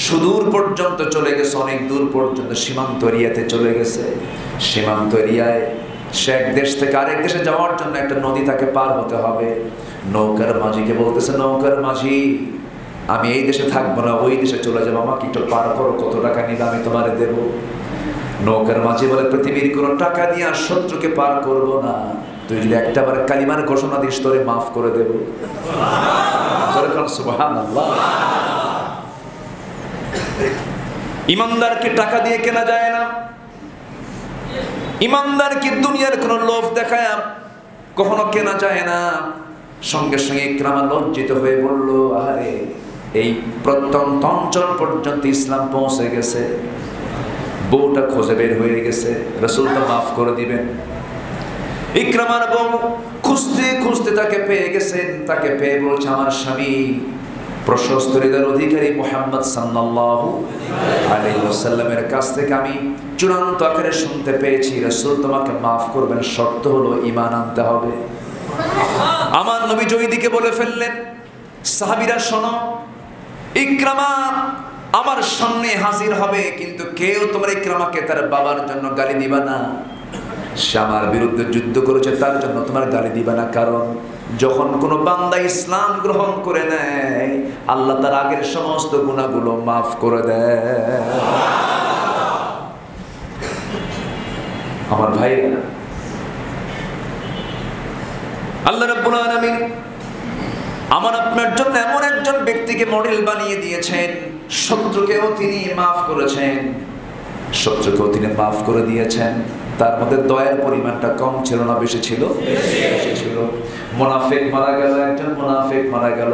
সুদূর পর্যন্ত চলে গেছে, অনেক দূর পর্যন্ত সীমান্ত এরিয়াতে চলে গেছে। সীমান্ত এরিয়ায় সে এক দেশ থেকে আরেক দেশে যাওয়ার জন্য একটা নদী তাকে পার হতে হবে। নৌকার মাঝিকে বলতেছে, নৌকার মাঝি আমি এই দেশে থাকবো না, ওই দেশে চলে যাবো, আমাকে একটু পার করো, কত টাকা নিবে আমি তোমারে দেবো। নৌকার মাঝি বলে, পৃথিবীর কোনো টাকা দিয়ে আর শত্রুকে পার করবো না, তুই যদি একটাবার কালিমার ঘোষণা দিস তোরে মাফ করে দেবো। সুবহানাল্লাহ। ইমানদারকে টাকা দিয়ে কেনা যায় না। ইমানদারকে দুনিয়ার কোনো লোভ দেখায় কখনো কেনা যায় না। সঙ্গে সঙ্গে ইকরামা লজ্জিত হয়ে বলল, আরে এই প্রত্যন্ত অঞ্চল পর্যন্ত ইসলাম পৌঁছে গেছে, বউটা খোঁজে বের হয়ে গেছে, রাসূল তো মাফ করে দিবেন। ইকরামার বউ খুঁজতে খুঁজতে তাকে পেয়ে গেছেন। তাকে পেয়ে বলছে, আমার স্বামী প্রশস্ত হৃদয়ের অধিকারী মুহাম্মদ সাল্লাল্লাহু আলাইহি ওয়াসাল্লামের কাছ থেকে আমি চূড়ান্ত আকারে শুনতে পেয়েছি রাসূল তোমাকে মাফ করবেন, শর্ত হলো ঈমান আনতে হবে। আমার নবী জয়দিকে বলে ফেললেন, সাহাবীরা শোনো, ইকরামা আমার সামনে হাজির হবে, কিন্তু কেউ তোমার ইকরামাকে তার বাবার জন্য গালি দিবা না। সে আমার বিরুদ্ধে যুদ্ধ করেছে, তার জন্য তোমার গালি দিবা না। কারণ যখন কোনো বান্দা ইসলাম গ্রহণ করে নেয় আল্লাহ তার আগের সমস্ত গুনাহগুলো মাফ করে দেয়। আমার ভাই, আল্লাহ রাব্বুল আলামিন আমার আপনার জন্য এমন একজন ব্যক্তিকে মডেল বানিয়ে দিয়েছেন, শত্রুকেও তিনি মাফ করেছেন, শত্রুকেও তিনি মাফ করে দিয়েছেন। তার মধ্যে দয়ার পরিমাণটা কম ছিল না বেশি ছিল? বেশি ছিল। মুনাফিক মারা গেল, একজন মুনাফিক মারা গেল।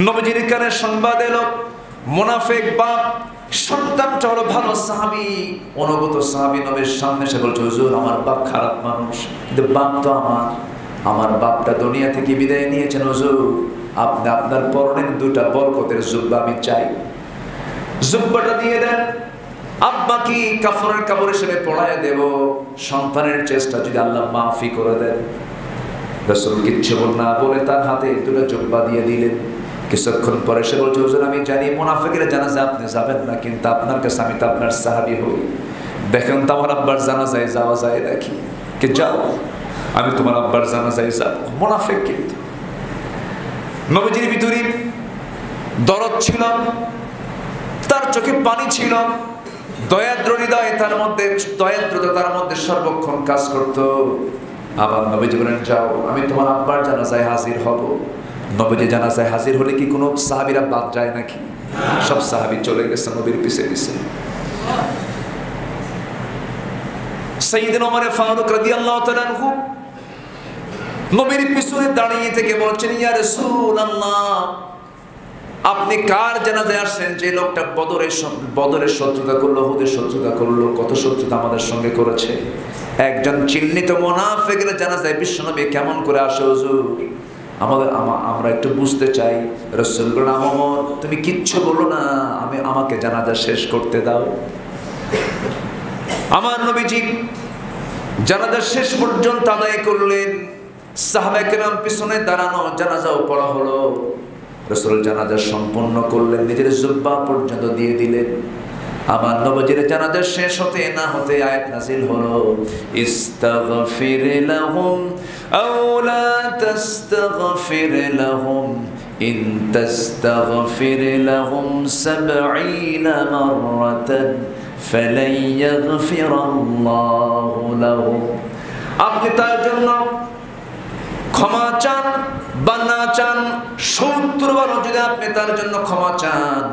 নবীজির কানে সংবাদ এলো মুনাফিক বাপ সন্তানটা হলো ভালো সাহাবী, অনুগত সাহাবী, নবীর সামনে এসে বলছে, হুজুর আমার বাপ খারাপ মানুষ, কিন্তু বাপ তো আমার বাপটা দুনিয়া থেকে বিদায় নিয়েছেন হুজুর, আপনি আপনার পরনের দুটা বরকতের জুব্বা আমি চাই, জুব্বাটা দিয়ে দেন, আব্বা কি কাফনের কাপড় হিসেবে পড়ায় দেব, সন্তানের চেষ্টা যদি আল্লাহ মাফি করে দেন। রাসূল কিচ্ছু না বলে তার হাতে দুটো জুব্বা দিয়ে দিলেন। কিছুক্ষণ পরে সে বলছে, হুজুর আমি জানি মুনাফিকের জানাজা আপনি যাবেন না, কিন্তু আপনার কাছে আমি তো আপনার সাহাবী হই, দেখেন তো আমার আব্বার জানাজায় যাওয়া যায় নাকি, কি যাও, আমি তোমার আব্বার জানাজায় যাব। মুনাফিক কিন্তু নবীজির ভিতরে দরদ ছিল, তার চোখে পানি ছিল, দয়াদ্র হৃদয় তার মধ্যে, দয়াদ্রতা তার মধ্যে সর্বক্ষণ কাজ করত। আবার নবীজি বলেন, যাও আমি তোমার আব্বার জানাজায় হাজির হব। নবীজি জানাজায় হাজির হলে কি কোনো সাহাবীরা বাদ যায় নাকি? সব সাহাবী চলে গেছে নবীর পিছে পিছে। সাইয়েদনা ওমর ফারুক রাদিয়াল্লাহু তাআলা আনহু নবীর পিছনে দাঁড়িয়ে থেকে বলছেন, ইয়া রাসূলুল্লাহ আপনি কার জানাজায় আসছেন? যে লোকটা বদরের শত্রুতা করলো, উহুদের শত্রুতা করলো, কত শত্রুতা আমাদের সঙ্গে করেছে, একজন চিহ্নিত মুনাফিকের জানাজায় বিশ্বনবী কেমন করে আসে হুজুর? আমরা একটু বুঝতে চাই। রাসূল বললেন, ওমর তুমি কিচ্ছু বলো না, আমাকে জানাজা শেষ করতে দাও। আমার নবীজি জানাজা শেষ পর্যন্ত আদায় করলেন, সাহাবায়ে কেরাম পিছনে দাঁড়ানো, জানাজাও পড়া হলো। রাসূল জানাজা সম্পন্ন করলেন, নিজের জুব্বা পর্যন্ত দিয়ে দিলেন। আমার নবীজির জানাজা শেষ হতে না হতে আয়াত নাযিল হলো, ইস্তাগফির লাহুম আও লা তাস্তাগফির লাহুম ইন তাস্তাগফির লাহুম ৭০ মাররাতান ফালান ইয়াগফিরাল্লাহু লাহুম। আপনি তার জন্য ক্ষমা চান বা না চান, ৭০ বার যদি আপনি তার জন্য ক্ষমা চান,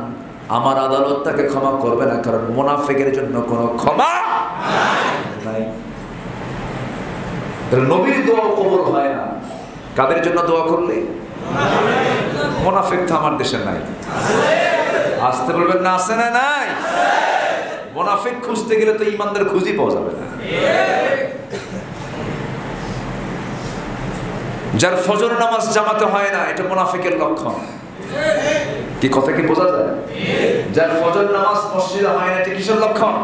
আমার আদালত তাকে ক্ষমা করবে না, কারণ মুনাফিকের জন্য কোনো ক্ষমা নাই। নবীর দোয়া কবুল হয় না কাদের জন্য দোয়া করলে? মুনাফিক তো আমার দেশে নাই, আসতে বলবেন না, আছে না নাই? মুনাফিক খুঁজতে গেলে তো ইমানদার খুঁজই পাওয়া যাবে না। যার ফজর নামাজ জামাতে হয় না, এটা মুনাফিকের লক্ষণ। কি কথা কি বোঝা যায়? যার ফজর নামাজ মসজিদে হয় না, এটা কিসের লক্ষণ?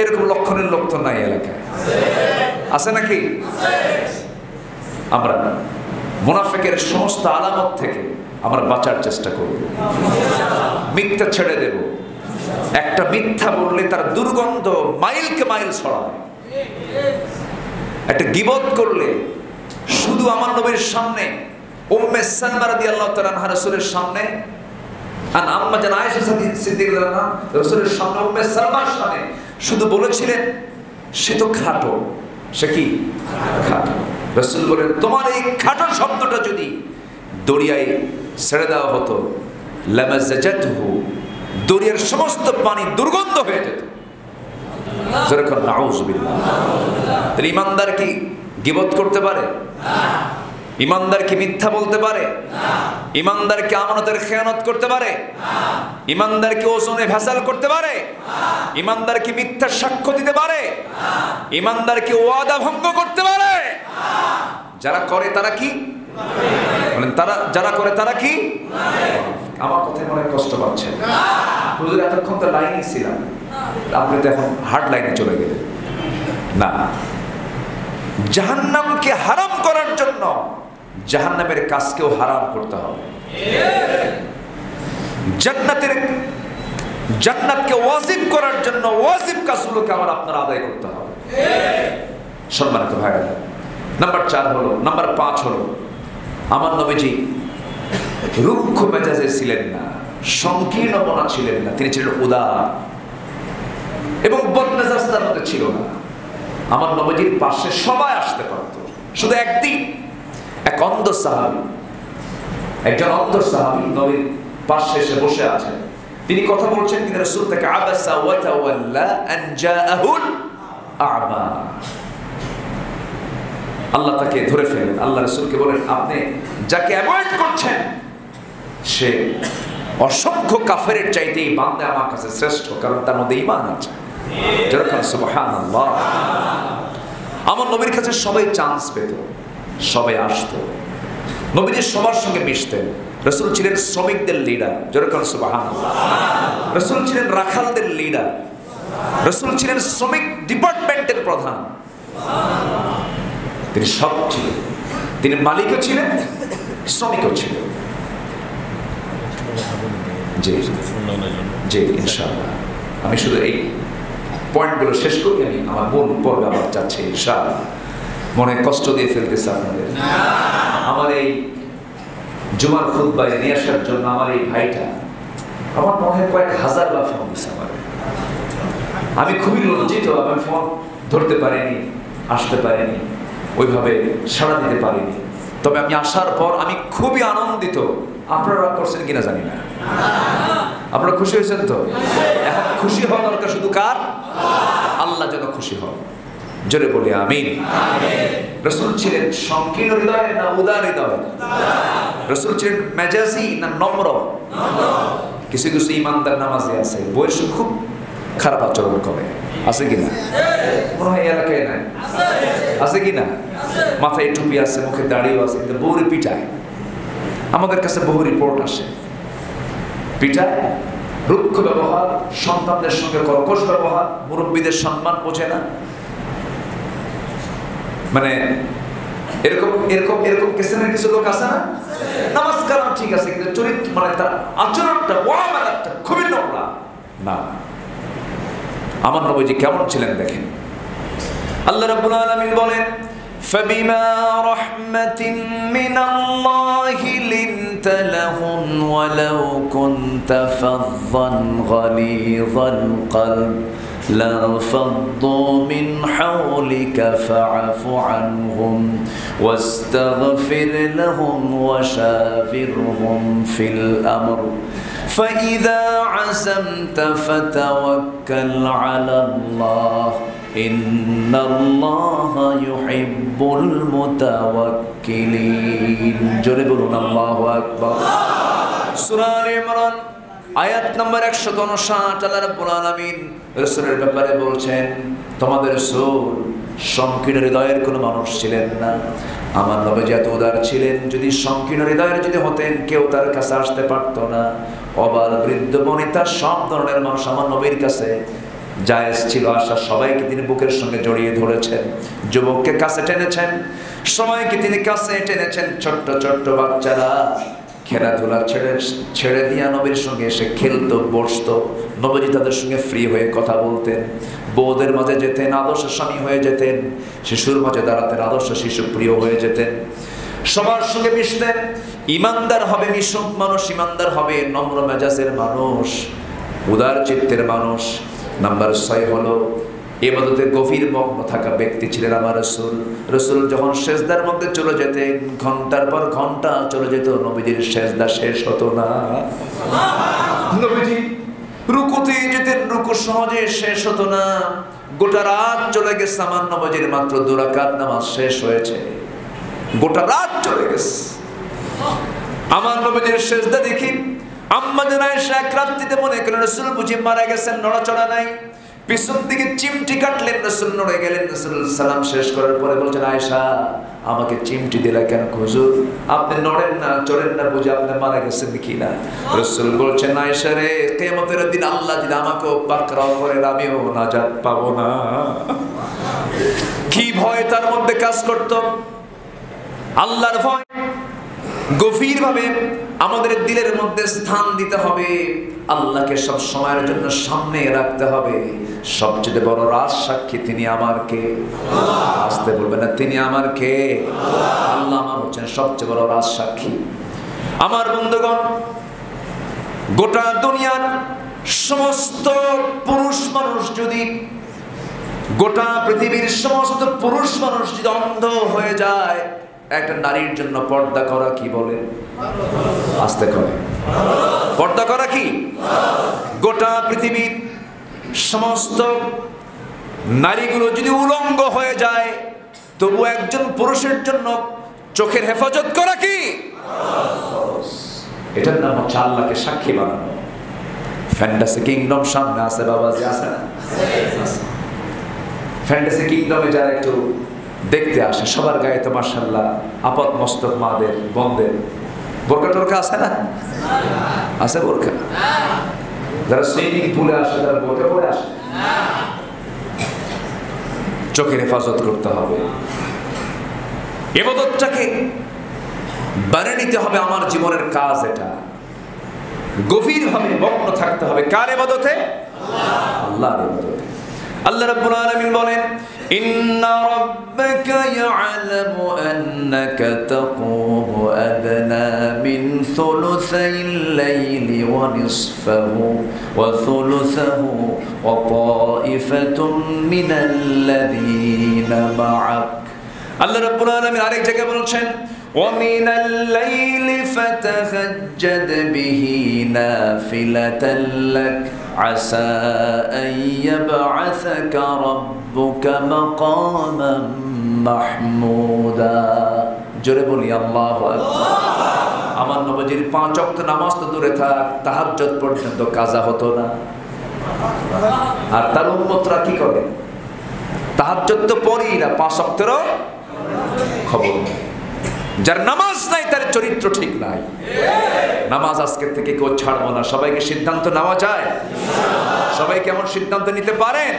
এরকম লক্ষণের লোক তো নাই এলাকায়, আছে নাকি? আমরা মুনাফিকের সমস্ত আলামত থেকে আমরা বাঁচার চেষ্টা করব, মিথ্যা ছেড়ে দেব। একটা মিথ্যা বললে তার দুর্গন্ধ মাইলকে মাইল ছড়ায়। একটা গীবত করলে শুধু আমার নবীর সামনে, উম্মে সালমা রাদিয়াল্লাহু তাআলা আনহা রাসূলের সামনে, আর আম্মা জান আয়েশা সিদ্দিকা রাদিয়াল্লাহু আনহা রাসূলের সামনে, উম্মে সালমার সামনে শুধু বলেছিলেন সে তো খাটো। সে কি খাটো? রাসূল বলেন, তোমার এই খাটো শব্দটা যদি দরিয়ায় ছেড়ে দেওয়া হতো, লামাজাজাতহু, দরিয়ার সমস্ত পানি দুর্গন্ধ হয়ে যেত। যেরকম নাউযুবিল্লাহ। তাহলে ইমানদার কি গীবত করতে পারে? ইমানদার কি মিথ্যা বলতে পারে? ইমানদার কি আমানতের খেয়ানত করতে পারে? ইমানদার কি ওজনে ভেজাল করতে পারে? ইমানদার কি মিথ্যা সাক্ষ্য দিতে পারে? ইমানদার কি ওয়াদা ভঙ্গ করতে পারে? যারা করে তারা কি বলেন? যারা করে তারা কি? আমার কথায় মনে কষ্ট পাচ্ছেন? হুজুর এতক্ষণ তো লাইনে ছিলাম, আপনি তো এখন হার্ড লাইনে চলে গেলেন। না, জাহান্নামকে হারাম করার জন্য জাহান্নামের কাজকেও হারাম করতে হবে। জান্নাতকে ওয়াজিব করার জন্য ওয়াজিব কাজগুলোকে আমার আপনার আদায় করতে হবে। সম্মানিত ভাইরা, নাম্বার 5 হলো আমার নবীজি রুক্ষ মেজাজে ছিলেন না, সংকীর্ণ মনা ছিলেন না, তিনি ছিলেন উদার এবং বদমেজাজ তার মধ্যে ছিল না। আমার নবীজির পাশে সবাই আসতে পারত। শুধু একদিন একজন অন্ধ সাহাবী নবীর পাশে এসে বসে আছেন, তিনি কথা বলছেন, কিন্তু রাসূল তাকে আবাসা ওয়া তাওয়াল্লা আন জাআহুল আ'মা, আল্লাহ তাকে ধরে ফেলেন। আল্লাহ রাসূলকে বলেন, আপনি যাকে অ্যাভয়েড করছেন সে অসংখ্য কাফেরের চাইতে এই বান্দা আমার কাছে শ্রেষ্ঠ, কারণ তার মধ্যে ঈমান আছে। যেরকম সুবহানাল্লাহ। আমার নবীর কাছে সবাই চান্স পেত, সবাই আসতো, নবীজি সবার সঙ্গে মিশতেন। রাসূল ছিলেন শ্রমিকদের লিডার, যেরকম সুবহানাল্লাহ। রাসূল ছিলেন রাখালদের লিডার, রাসূল ছিলেন শ্রমিক ডিপার্টমেন্টের প্রধান। তিনি সব ছিলেন, তিনি মালিকও ছিলেন, শ্রমিকও ছিলেন। জি জি ইনশাআল্লাহ আমি শুধু এই পয়েন্টগুলো শেষ করি, আমি আমার মূল পর্বে আবার যাচ্ছি ইনশাআল্লাহ। মনে কষ্ট দিয়ে ফেলতেছে আপনাদের। আমার এই জুমার খুতবায় নিয়ে আসার জন্য আমার এই ভাইটা আমার মনে হয় কয়েক হাজার বার ফোন দিচ্ছে আমার। আমি খুবই লজ্জিত, আমি ফোন ধরতে পারিনি, আসতে পারিনি, ওইভাবে সাড়া দিতে পারিনি। তবে আমি আসার পর আমি খুবই আনন্দিত। আপনারা করছেন কিনা জানি না, আপনারা খুশি হয়েছেন তো? এখন খুশি হওয়া দরকার শুধু কার? আল্লাহ যেন খুশি হন। জোরে বলি আমিন। রাসূল ছিলেন সংকীর্ণ হৃদয়ের না উদার হৃদয়ের? রাসূল ছিলেন মেজাজি না নম্র? কিছু কিছু ইমানদার নামাজি আছে বয়সে খুব খারাপ আচরণ করে, আছে কিনা? মনে হয় এলাকায় নাই, আছে কিনা? মাথায় টুপি আছে, মুখে দাড়িও আছে, কিন্তু বউরে পিটায়। আমাদের কাছে বহু রিপোর্ট আসে, পিটায়, রুক্ষ ব্যবহার, সন্তানদের সঙ্গে কর্কশ ব্যবহার, মুরব্বীদের সম্মান বোঝে না। মানে এরকম এরকম এরকম কেসের কিছু লোক আছে না? নামাজ কালাম ঠিক আছে, কিন্তু চরিত্র মানে তার আচরণটা, মুআমালাটা খুবই নোংরা। না, আমার নবীজি কেমন ছিলেন দেখেন। আল্লাহ রাব্বুল আলামিন বলেন, فبما رحمة من الله لنت لهم ولو كنت فظا غليظ القلب لانفضوا من حولك فاعف عنهم واستغفر لهم وشاورهم في الأمر فإذا عزمت فتوكل على الله إن الله يحب المتوكلين জোরে বলুন আল্লাহু আকবার। সূরা আলে ইমরান আয়াত নম্বর 159 আল্লাহ রাব্বুল আলামিন রাসূলের ব্যাপারে বলছেন, তোমাদের রাসূল সংকীর্ণ হৃদয়ের কোনো মানুষ ছিলেন না। আমার নবী এত উদার ছিলেন, যদি সংকীর্ণ হৃদয়ের যদি হতেন কেউ তার কাছে আসতে পারত না। অবাল, বৃদ্ধ, বনিতা সব ধরনের মানুষ আমার নবীর কাছে জায়েজ ছিল আসা। সবাইকে তিনি বুকের সঙ্গে জড়িয়ে ধরেছেন, যুবককে কাছে টেনেছেন, সবাইকে তিনি কাছে টেনেছেন। ছোট্ট ছোট্ট বাচ্চারা খেলাধুলা ছেড়ে দিয়া নবীর সঙ্গে এসে খেলতো, বসতো। নবীজি তাদের সঙ্গে ফ্রি হয়ে কথা বলতেন, বউদের মাঝে যেতেন, আদর্শ স্বামী হয়ে যেতেন, শিশুর মাঝে দাঁড়াতেন, আদর্শ শিশু প্রিয় হয়ে যেতেন, সবার সঙ্গে মিশতেন। ইমানদার হবে মিশুক মানুষ, ইমানদার হবে নম্র মেজাজের মানুষ, উদার চিত্তের মানুষ। নাম্বার 6 হলো ইবাদতে গভীর মগ্ন থাকা ব্যক্তি ছিলেন আমার রাসূল। রাসূল যখন সেজদার মধ্যে চলে যেতেন, ঘন্টার পর ঘন্টা চলে যেত, নবীজির সেজদা শেষ হতো না। নবীজি রুকুতে যেতেন, রুকু সহজে শেষ হতো না। গোটা রাত চলে গেছে, আমার নবীজির মাত্র 2 রাকাত নামাজ শেষ হয়েছে। গোটা রাত চলে গেছে। আমার নবীজির সেজদা দেখি আম্মা জান আয়েশা এক রাত্রিতে মনে করলেন রাসূল বুঝি মারা গেছেন, নড়াচড়া নাই। পিছন দিকে চিমটি কাটলেন, রাসূল নড়ে গেলেন। রাসূল সালাম শেষ করার পরে বলছেন, আয়েশা আমাকে চিমটি দিলা কেন হুজুর? আপনি নড়েন না, চড়েন না, বুঝি আপনি মারা গেছেন কি না? রাসূল বলছেন, আয়েশা রে, কিয়ামতের দিন আল্লাহ যদি আমাকেও পাকড়াও করে, আমিও নাজাত পাবো না। কি ভয় তার মধ্যে কাজ করত! আল্লাহর ভয় গভীরভাবে আমাদের দিলের মধ্যে স্থান দিতে হবে। আল্লাহকে সব সময়ের জন্য সামনে রাখতে হবে। সবচেয়ে বড় রাজ সাক্ষী তিনি আমার কে? আসতে বলবেন না, তিনি আমার কে? আল্লাহ আমার হচ্ছেন সবচেয়ে বড় রাজ সাক্ষী। আমার বন্ধুগণ, গোটা দুনিয়ার সমস্ত পুরুষ মানুষ যদি, গোটা পৃথিবীর সমস্ত পুরুষ মানুষ যদি অন্ধ হয়ে যায়, একটা নারীর জন্য পর্দা করা কি বলে? আস্তে করে পর্দা করা কি? গোটা পৃথিবীর সমস্ত নারীগুলো যদি উলঙ্গ হয়ে যায়, তবু একজন পুরুষের জন্য চোখের হেফাজত করা কি? এটার নাম হচ্ছে আল্লাহকে সাক্ষী বানানো। ফ্যান্টাসি কিংডম সামনে আছে বাবাজি, আছে না? ফ্যান্টাসি কিংডমে যারা একটু দেখতে আসে সবার গায়ে তো মাশাআল্লাহ আপাত মস্তক মাদের বন্ধের বোরকা টোরকা আছে না? আছে বোরকা। যারা সুইমিং পুলে আসে তারা বোরকা পরে আসে। চোখের হেফাজত করতে হবে, ইবাদতটাকে বানিয়ে নিতে হবে। আমার জীবনের কাজ এটা, গভীরভাবে মগ্ন থাকতে হবে। কার ইবাদতে? আল্লাহর ইবাদতে। আল্লাহ রাব্বুল আলামিন বলেন, ইন্না রাব্বাকা ইয়া'লামু আন্নাকা তাকুমু আদনা মিন সুলুসাইল লাইলি ওয়া নিসফাহু ওয়া সুলুসাহু ওয়া তা'iফাতুম মিনাল্লাযীনা মা'আক। আল্লাহ রাব্বুল আলামিন আরেক জায়গায় বলছেন, وَمِنَ اللَّيْلِ فَتَهَجَّدْ بِهِ نَافِلَةً لَكَ عَسَىٰ أَن يَبْعَثَكَ رَبُّكَ مَقَامًا مَحْمُودًا। জোরে বলি আল্লাহু আকবার। আমার নবীর 5 ওয়াক্ত নামাজ তো দূরে থাক, তাহাজ্জুদ পর্যন্ত কাজা হতো না। আর তার উম্মতরা কি করে? তাহাজ্জুদ তো পড়েই না, 5 ওয়াক্তেরও খবর। যার নামাজ নাই তার চরিত্র ঠিক নাই। নামাজ আজকে থেকে কেউ ছাড়বো না। সবাইকে সিদ্ধান্ত নেওয়া যায়? সবাই কেমন সিদ্ধান্ত নিতে পারেন?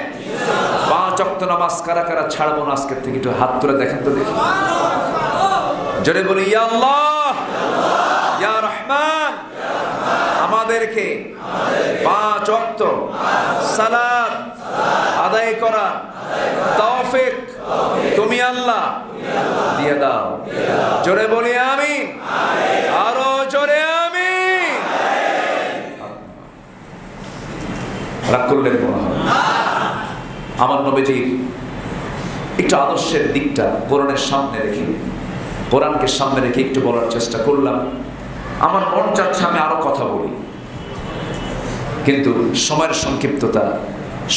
5 ওয়াক্ত নামাজ কারা কারা ছাড়বো না আজকে থেকে? একটু হাত তুলে দেখেন তো দেখি। জোরে বলি ইয়া আল্লাহ, ইয়া রহমান। আমাদেরকে 5 ওয়াক্ত সালাত আদায় করা তৌফিক তুমি আল্লাহ দিয়ে দাও। জোরে বলি আমিন, আরো জোরে আমিন। রাগ করলেন মনে হয়? আমার নবীজির একটু আদর্শের দিকটা কোরআনের সামনে রেখে, কোরআনকে সামনে রেখে একটু বলার চেষ্টা করলাম। আমার মন চাচ্ছে আমি আরো কথা বলি, কিন্তু সময়ের সংক্ষিপ্ততা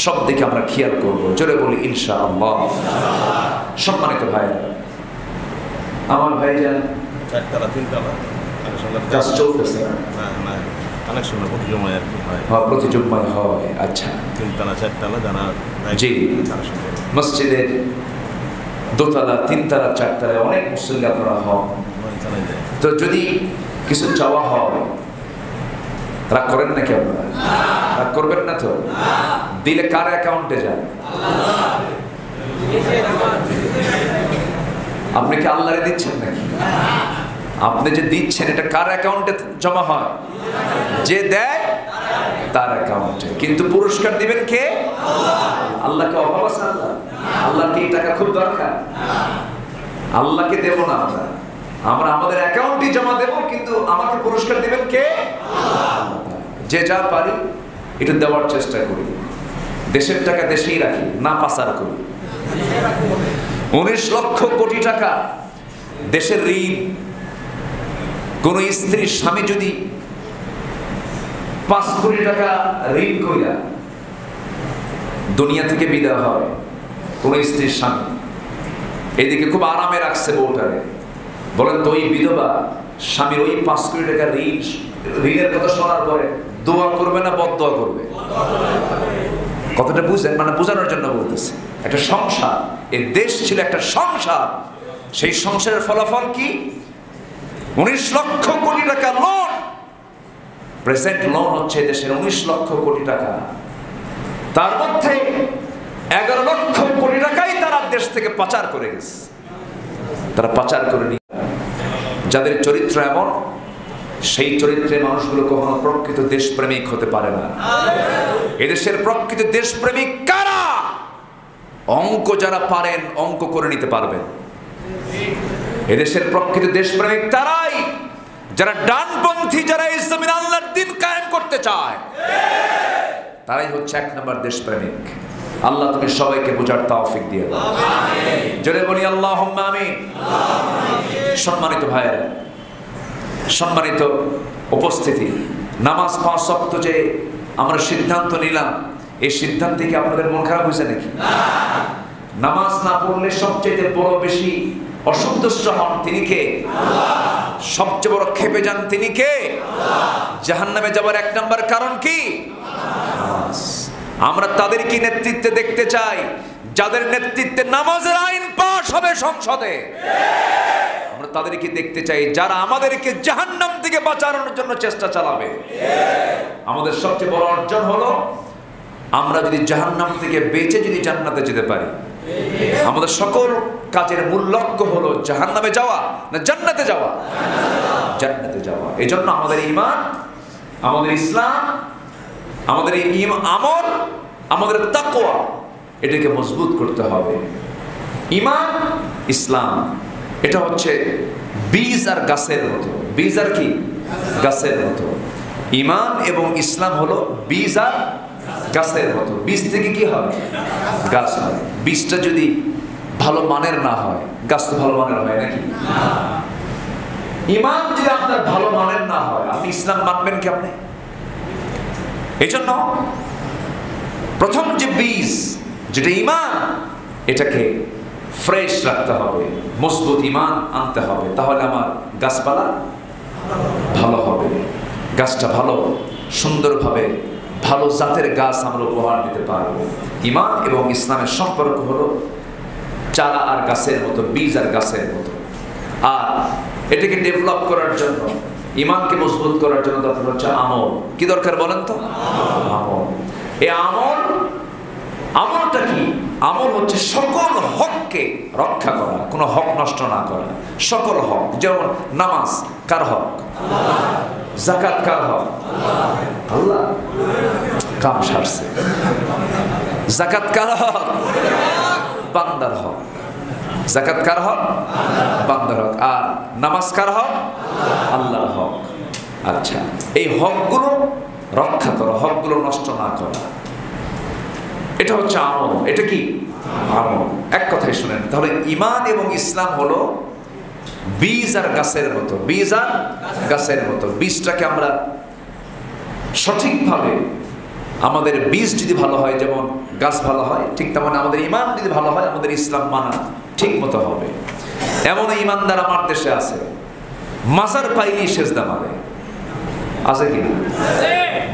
সব দিকে আমরা খেয়াল করবো। জোরে বলি ইনশাআল্লাহ। সম্মানিত ভাইরা, আমার ভাইজান, 4 তলা 3 তলা কাজ চলতেছে না? কানেকশন প্রতি জমায় আর কি হয়। হ্যাঁ, প্রতি জুম্মায় হয়। আচ্ছা, 3 তলা 4 তলা জানা জি। মসজিদের দোতলা, 3 তলা, 4 তলায় অনেক মুসল্লি আপনারা হন। তো যদি কিছু চাওয়া হয়, রাগ করেন নাকি আপনারা? রাগ করবেন না তো? দিলে কার অ্যাকাউন্টে যায়? আপনি কি আল্লাহরে দিচ্ছেন নাকি? আপনি যে দিচ্ছেন এটা কার অ্যাকাউন্টে জমা হয়? যে দেয় তার অ্যাকাউন্টে। কিন্তু পুরস্কার দিবেন কে? আল্লাহকে অভাব আছে? আল্লাহকে এই টাকা খুব দরকার? আল্লাহকে দেব না আমরা আমাদের অ্যাকাউন্টে জমা দেব, কিন্তু আমাকে পুরস্কার দিবেন কে? যে যা পারি এটা দেওয়ার চেষ্টা করি। দেশের টাকা দেশেই রাখি, না পাচার করি। 19 লক্ষ কোটি টাকা দেশের ঋণ। কোন স্ত্রীর স্বামী যদি 5 কোটি টাকা ঋণ কইরা দুনিয়া থেকে বিদায় হয়, কোন স্ত্রীর স্বামী এদিকে খুব আরামে রাখছে বউটারে, বলেন তো ওই বিধবা স্বামীর ওই 5 কোটি টাকা ঋণের কথা শোনার পরে দোয়া করবে না বদদোয়া করবে? কথাটা বুঝেন? মানে বোঝানোর জন্য বলতেছে। একটা সংসার, এই দেশ ছিল একটা সংসার, সেই সংসারের ফলাফল কি? 19 লক্ষ কোটি টাকা লোন। প্রেজেন্ট লোন হচ্ছে দেশের 19 লক্ষ কোটি টাকা। তার মধ্যে 11 লক্ষ কোটি টাকাই তারা দেশ থেকে পাচার করে গেছে। তারা পাচার করে নিয়ে, যাদের চরিত্র এমন, সেই চরিত্রের মানুষগুলো কখনো প্রকৃত দেশপ্রেমিক হতে পারে না। এদেশের প্রকৃত দেশপ্রেমিক কারা? অঙ্ক যারা পারেন অঙ্ক করে নিতে পারবেন। এদেশের প্রকৃত দেশপ্রেমিক তারাই যারা ডানপন্থী, যারা এই জমিন আল্লাহর দ্বীন কায়েম করতে চায়, তারাই হচ্ছে 1 নম্বর দেশপ্রেমিক। আল্লাহ তুমি সবাইকে বোঝার তৌফিক দিয়ে দাও। জোরে বলি আল্লাহুম্মা আমিন। সম্মানিত ভাইয়েরা, সম্মানিত উপস্থিতি, নামাজ 5 ওয়াক্ত যে আমরা সিদ্ধান্ত নিলাম, এই সিদ্ধান্ত থেকে আপনাদের মন খারাপ হয়েছে নাকি? নামাজ না পড়লে সবচেয়ে বড় বেশি অসন্তুষ্ট হন তিনি কে? সবচেয়ে বড় খেপে যান তিনি কে? জাহান্নামে যাবার এক নাম্বার কারণ কি? আমরা তাদেরকে নেতৃত্বে দেখতে চাই যাদের নেতৃত্বে নামাজের আইন পাশ হবে সংসদে। আমরা তাদেরকে দেখতে চাই যারা আমাদেরকে জাহান্নাম থেকে বাঁচানোর জন্য চেষ্টা চালাবে। আমাদের সবচেয়ে বড় অর্জন হলো আমরা যদি জাহান্নাম থেকে বেঁচে যদি জান্নাতে যেতে পারি। আমাদের সকল কাজের মূল লক্ষ্য হলো জাহান্নামে যাওয়া না জান্নাতে যাওয়া? জান্নাতে যাওয়া। এই জন্য আমাদের ঈমান, আমাদের ইসলাম, আমাদের আমল, আমাদের তাকওয়া এটাকে মজবুত করতে হবে। ঈমান, ইসলাম এটা হচ্ছে বীজ আর গাছের মতো। বীজ আর কি? গাছের মতো। ঈমান এবং ইসলাম হলো বীজ আর গাছের মতো। বীজ থেকে কি হয়? গাছ হয়। বীজটা যদি ভালো মানের না হয়, গাছ তো ভালো মানের হয় নাকি? ঈমান যদি আপনার ভালো মানের না হয়, আপনি ইসলাম মানবেন কি আপনি? এই জন্য প্রথম যে বীজ যেটা ঈমান, এটাকে ফ্রেশ রাখতে হবে, মজবুত ঈমান আনতে হবে, তাহলে আমার গাছপালা ভালো হবে। গাছটা ভালো সুন্দরভাবে ভালো জাতের গাছ আমরা উপহার দিতে পারবো। ঈমান এবং ইসলামের সম্পর্ক হলো চারা আর গাছের মতো, বীজ আর গাছের মতো। আর এটাকে ডেভেলপ করার জন্য, ঈমানকে মজবুত করার জন্য দরকার হচ্ছে আমল। কি দরকার বলেন তো? আমল। এই আমলটা কি? আমল হচ্ছে সকল হককে রক্ষা করা, কোনো হক নষ্ট না করা। সকল হক, যেমন নামাজ কার হক? যাকাত কার হক? আল্লাহ। কাম সারছে। যাকাত কার হক? বান্দার হক। যাকাত কার হক? বান্দার হক। আর নামাজ কার হক? আল্লাহর হক। আচ্ছা, এই হকগুলো রক্ষা করা, হকগুলো নষ্ট না করা, এটা হচ্ছে আমল। এটা কি? আমল। এক কথায় শুনেন, তাহলে ঈমান এবং ইসলাম হলো বীজ আর গাছের মতো। বীজ আর গাছের মতো। বীজটাকে আমরা সঠিকভাবে, আমাদের বীজ যদি ভালো হয় যেমন গাছ ভালো হয়, ঠিক তেমন আমাদের ঈমান যদি ভালো হয় আমাদের ইসলাম মানা ঠিক মতো হবে। এমন ঈমানদার আমার দেশে আছে, মাজার পাইলেই সেজদা মারে। আছে কি?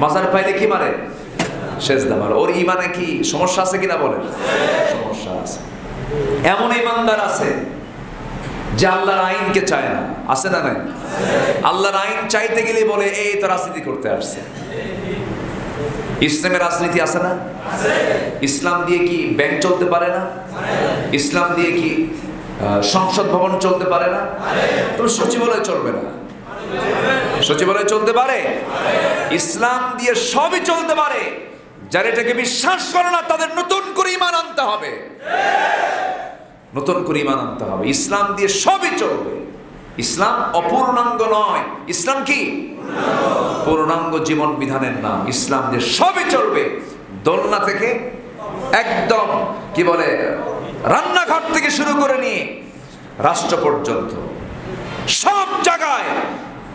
মাজার পাইলে কি মারে? সেজদা মারে। ওর ঈমানে কি সমস্যা আছে কিনা বলেন? সমস্যা আছে। এমন ঈমানদার আছে যে আল্লাহর আইনকে চায় না। আছে না নাই? আল্লাহর আইন চাইতে গেলে বলে এই তো রাজনীতি করতে আসছে। ইসলামের রাজনীতি আছে না? ইসলাম দিয়ে কি ব্যাংক চলতে পারে না? ইসলাম দিয়ে কি সংসদ ভবন চলতে পারে না? তবে সচিবালয় চলবে না। সচিবালয় চলতে পারে? ইসলাম দিয়ে সবই চলতে পারে। যারা এটাকে বিশ্বাস করে না তাদের নতুন করে ঈমান আনতে হবে। নতুন করে ঈমান আনতে হবে। ইসলাম দিয়ে সবই চলবে। ইসলাম অপূর্ণাঙ্গ নয়। ইসলাম কি? পূর্ণাঙ্গ জীবন বিধানের নাম। ইসলাম দিয়ে সবই চলবে। দোলনা থেকে একদম কি বলে রান্নাঘর থেকে শুরু করে নিয়ে রাষ্ট্র পর্যন্ত সব জায়গায়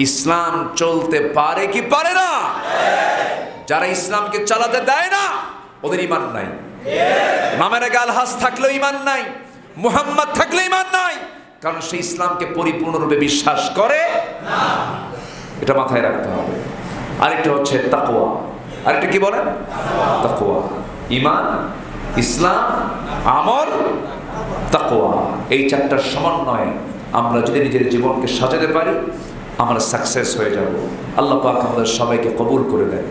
ইসলাম চলতে পারে কি পারে না? যারা ইসলামকে চালাতে দেয় না ওদের ঈমান নাই। নামের গাল হাস থাকলেও ঈমান নাই, মুহাম্মদ থাকলে ঈমান নাই, কারণ সে ইসলামকে পরিপূর্ণরূপে বিশ্বাস করে না। এটা মাথায় রাখতে হবে। আরেকটা হচ্ছে তাকওয়া। আরেকটা কি বলেন? তাকওয়া। ঈমান, ইসলাম, আমল, তাকওয়া, এই চারটার সমন্বয়ে আমরা যদি নিজের জীবনকে সাজাতে পারি আমরা সাকসেস হয়ে যাব। আল্লাহ পাক আমাদের সবাইকে কবুল করে দেন।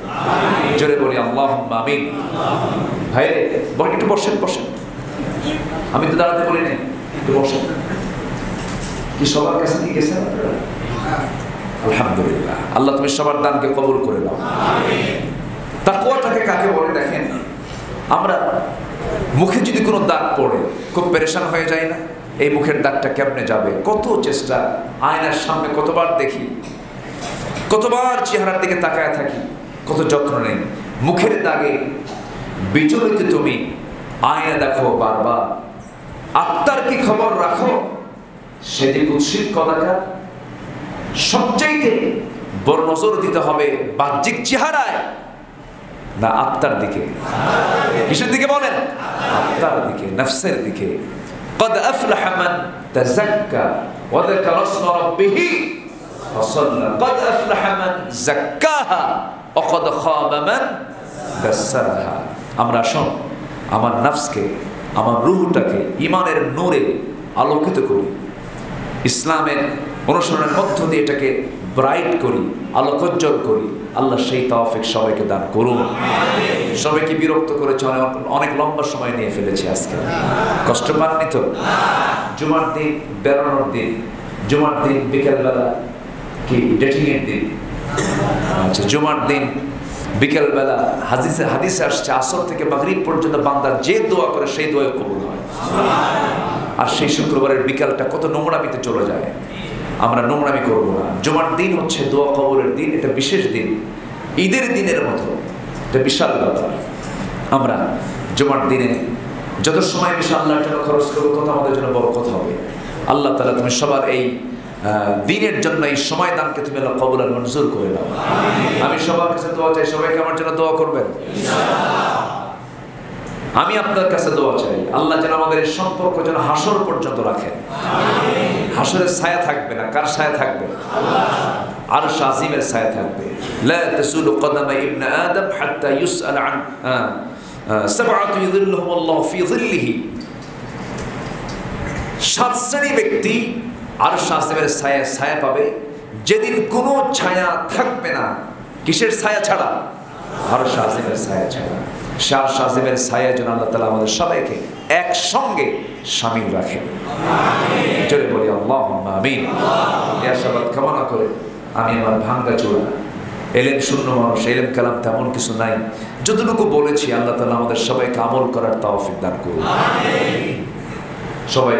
জোরে বলি আল্লাহুম্মা আমিন। ভাই একটু বসেন, বসেন। আমি তো দাঁড়াতে বলি নাই, একটু বসেন। কি সবার কাছে নিয়ে গেছেন? আলহামদুলিল্লাহ। আল্লাহ তুমি সবার দানকে কবুল করে দাও। তাকওয়াটাকে কাকে বলে দেখেন, আমরা মুখে যদি কোনো দাগ পড়ে খুব পেরেশান হয়ে যায় না? এই মুখের দাগটা কেমনে যাবে? কত চেষ্টা, আয়নার সামনে কতবার দেখি, কতবার চেহারার দিকে তাকায় থাকি, কত যত্ন নেই। মুখের দাগে বিচলিত তুমি আয়না দেখো বারবার। আত্মার কি খবর রাখো? সেদিক উৎসিত কদাকার। সবচাইতে বড় নজর দিতে হবে বাহ্যিক চেহারায় না আত্মার দিকে? কিসের দিকে বলেন? আত্মার দিকে, নফসের দিকে। قد أفلح من تزكى وذكر اسم ربه ফাসাল্লা ক্বাদ আফলাহা মান যাক্কাহা ওয়া ক্বাদ খাবা মান দাসারাহা। আমরা আসুন আমার নফসকে, আমার রূহটাকে ঈমানের নূরে আলোকিত করি, ইসলামের অনুসরণের মধ্য দিয়ে এটাকে ব্রাইট করি, আলোকোজ্জ্বল করি। আল্লাহ সেই তৌফিক সবাইকে দান করুন। সবাইকে বিরক্ত করেছে, অনেক লম্বা সময় নিয়ে ফেলেছি আজকে, কষ্ট পাননি তো? জুমার দিন বেরোনোর দিন, জুমার দিন বিকেলবেলা কি ডেটিং এর দিন? আচ্ছা, জুমার দিন বিকেলবেলা হাদিসে আসছে আসর থেকে মাগরিব পর্যন্ত বান্দা যে দোয়া করে সেই দোয়া কবুল হয়। আর সেই শুক্রবারের বিকালটা কত নোংরামিতে চলে যায়। আমরা নোংরামি করবো না। জুমার দিন হচ্ছে দোয়া কবুলের দিন, এটা বিশেষ দিন, ঈদের দিনের মতো, এটা বিশাল ব্যাপার। আমরা জুমার দিনে যত সময় বেশি আল্লাহর জন্য খরচ করবো তত আমাদের জন্য বড় কথা হবে। আল্লাহ তাআলা তুমি সবার এই দিনের জন্য এই সময় দানকে তুমি আল্লাহ কবুল আর মঞ্জুর করে নাও। আমি সবার কাছে দোয়া চাই, সবাইকে আমার জন্য দোয়া করবেন। আমি আপনার কাছে দোয়া চাই, আল্লাহ যেন আমাদের এই সম্পর্ক যেন হাসর পর্যন্ত রাখেন। হাসরের ছায়া থাকবে না, কার ছায়া থাকবে? আরশ আজিমের ছায়া থাকবে। লা তাসুলু কদামা ইবনে আদম হাত্তা ইউসআল আন সাবআতু ইযিল্লুহুমুল্লাহু ফি যিল্লিহি। 7 শ্রেণী ব্যক্তি আরশ আজিমের ছায়া পাবে, যেদিন কোনো ছায়া থাকবে না। কিসের ছায়া ছাড়া? আরশ আজিমের ছায়া ছাড়া। আরশ আজিমের ছায়া যেন আল্লাহ তাআলা আমাদের সবাইকে একসঙ্গে শামিল রাখেন। জোরে বলি আল্লাহুম্মা আমিন। এই আশাবাদ কামনা করে আমি আমার ভাঙ্গা চূড়া এলেম শূন্য মানুষ, এলেম কালাম তেমন কিছু নাই, যতটুকু বলেছি আল্লাহ তাআলা আমাদের সবাইকে আমল করার তৌফিক দান করুন। সবাই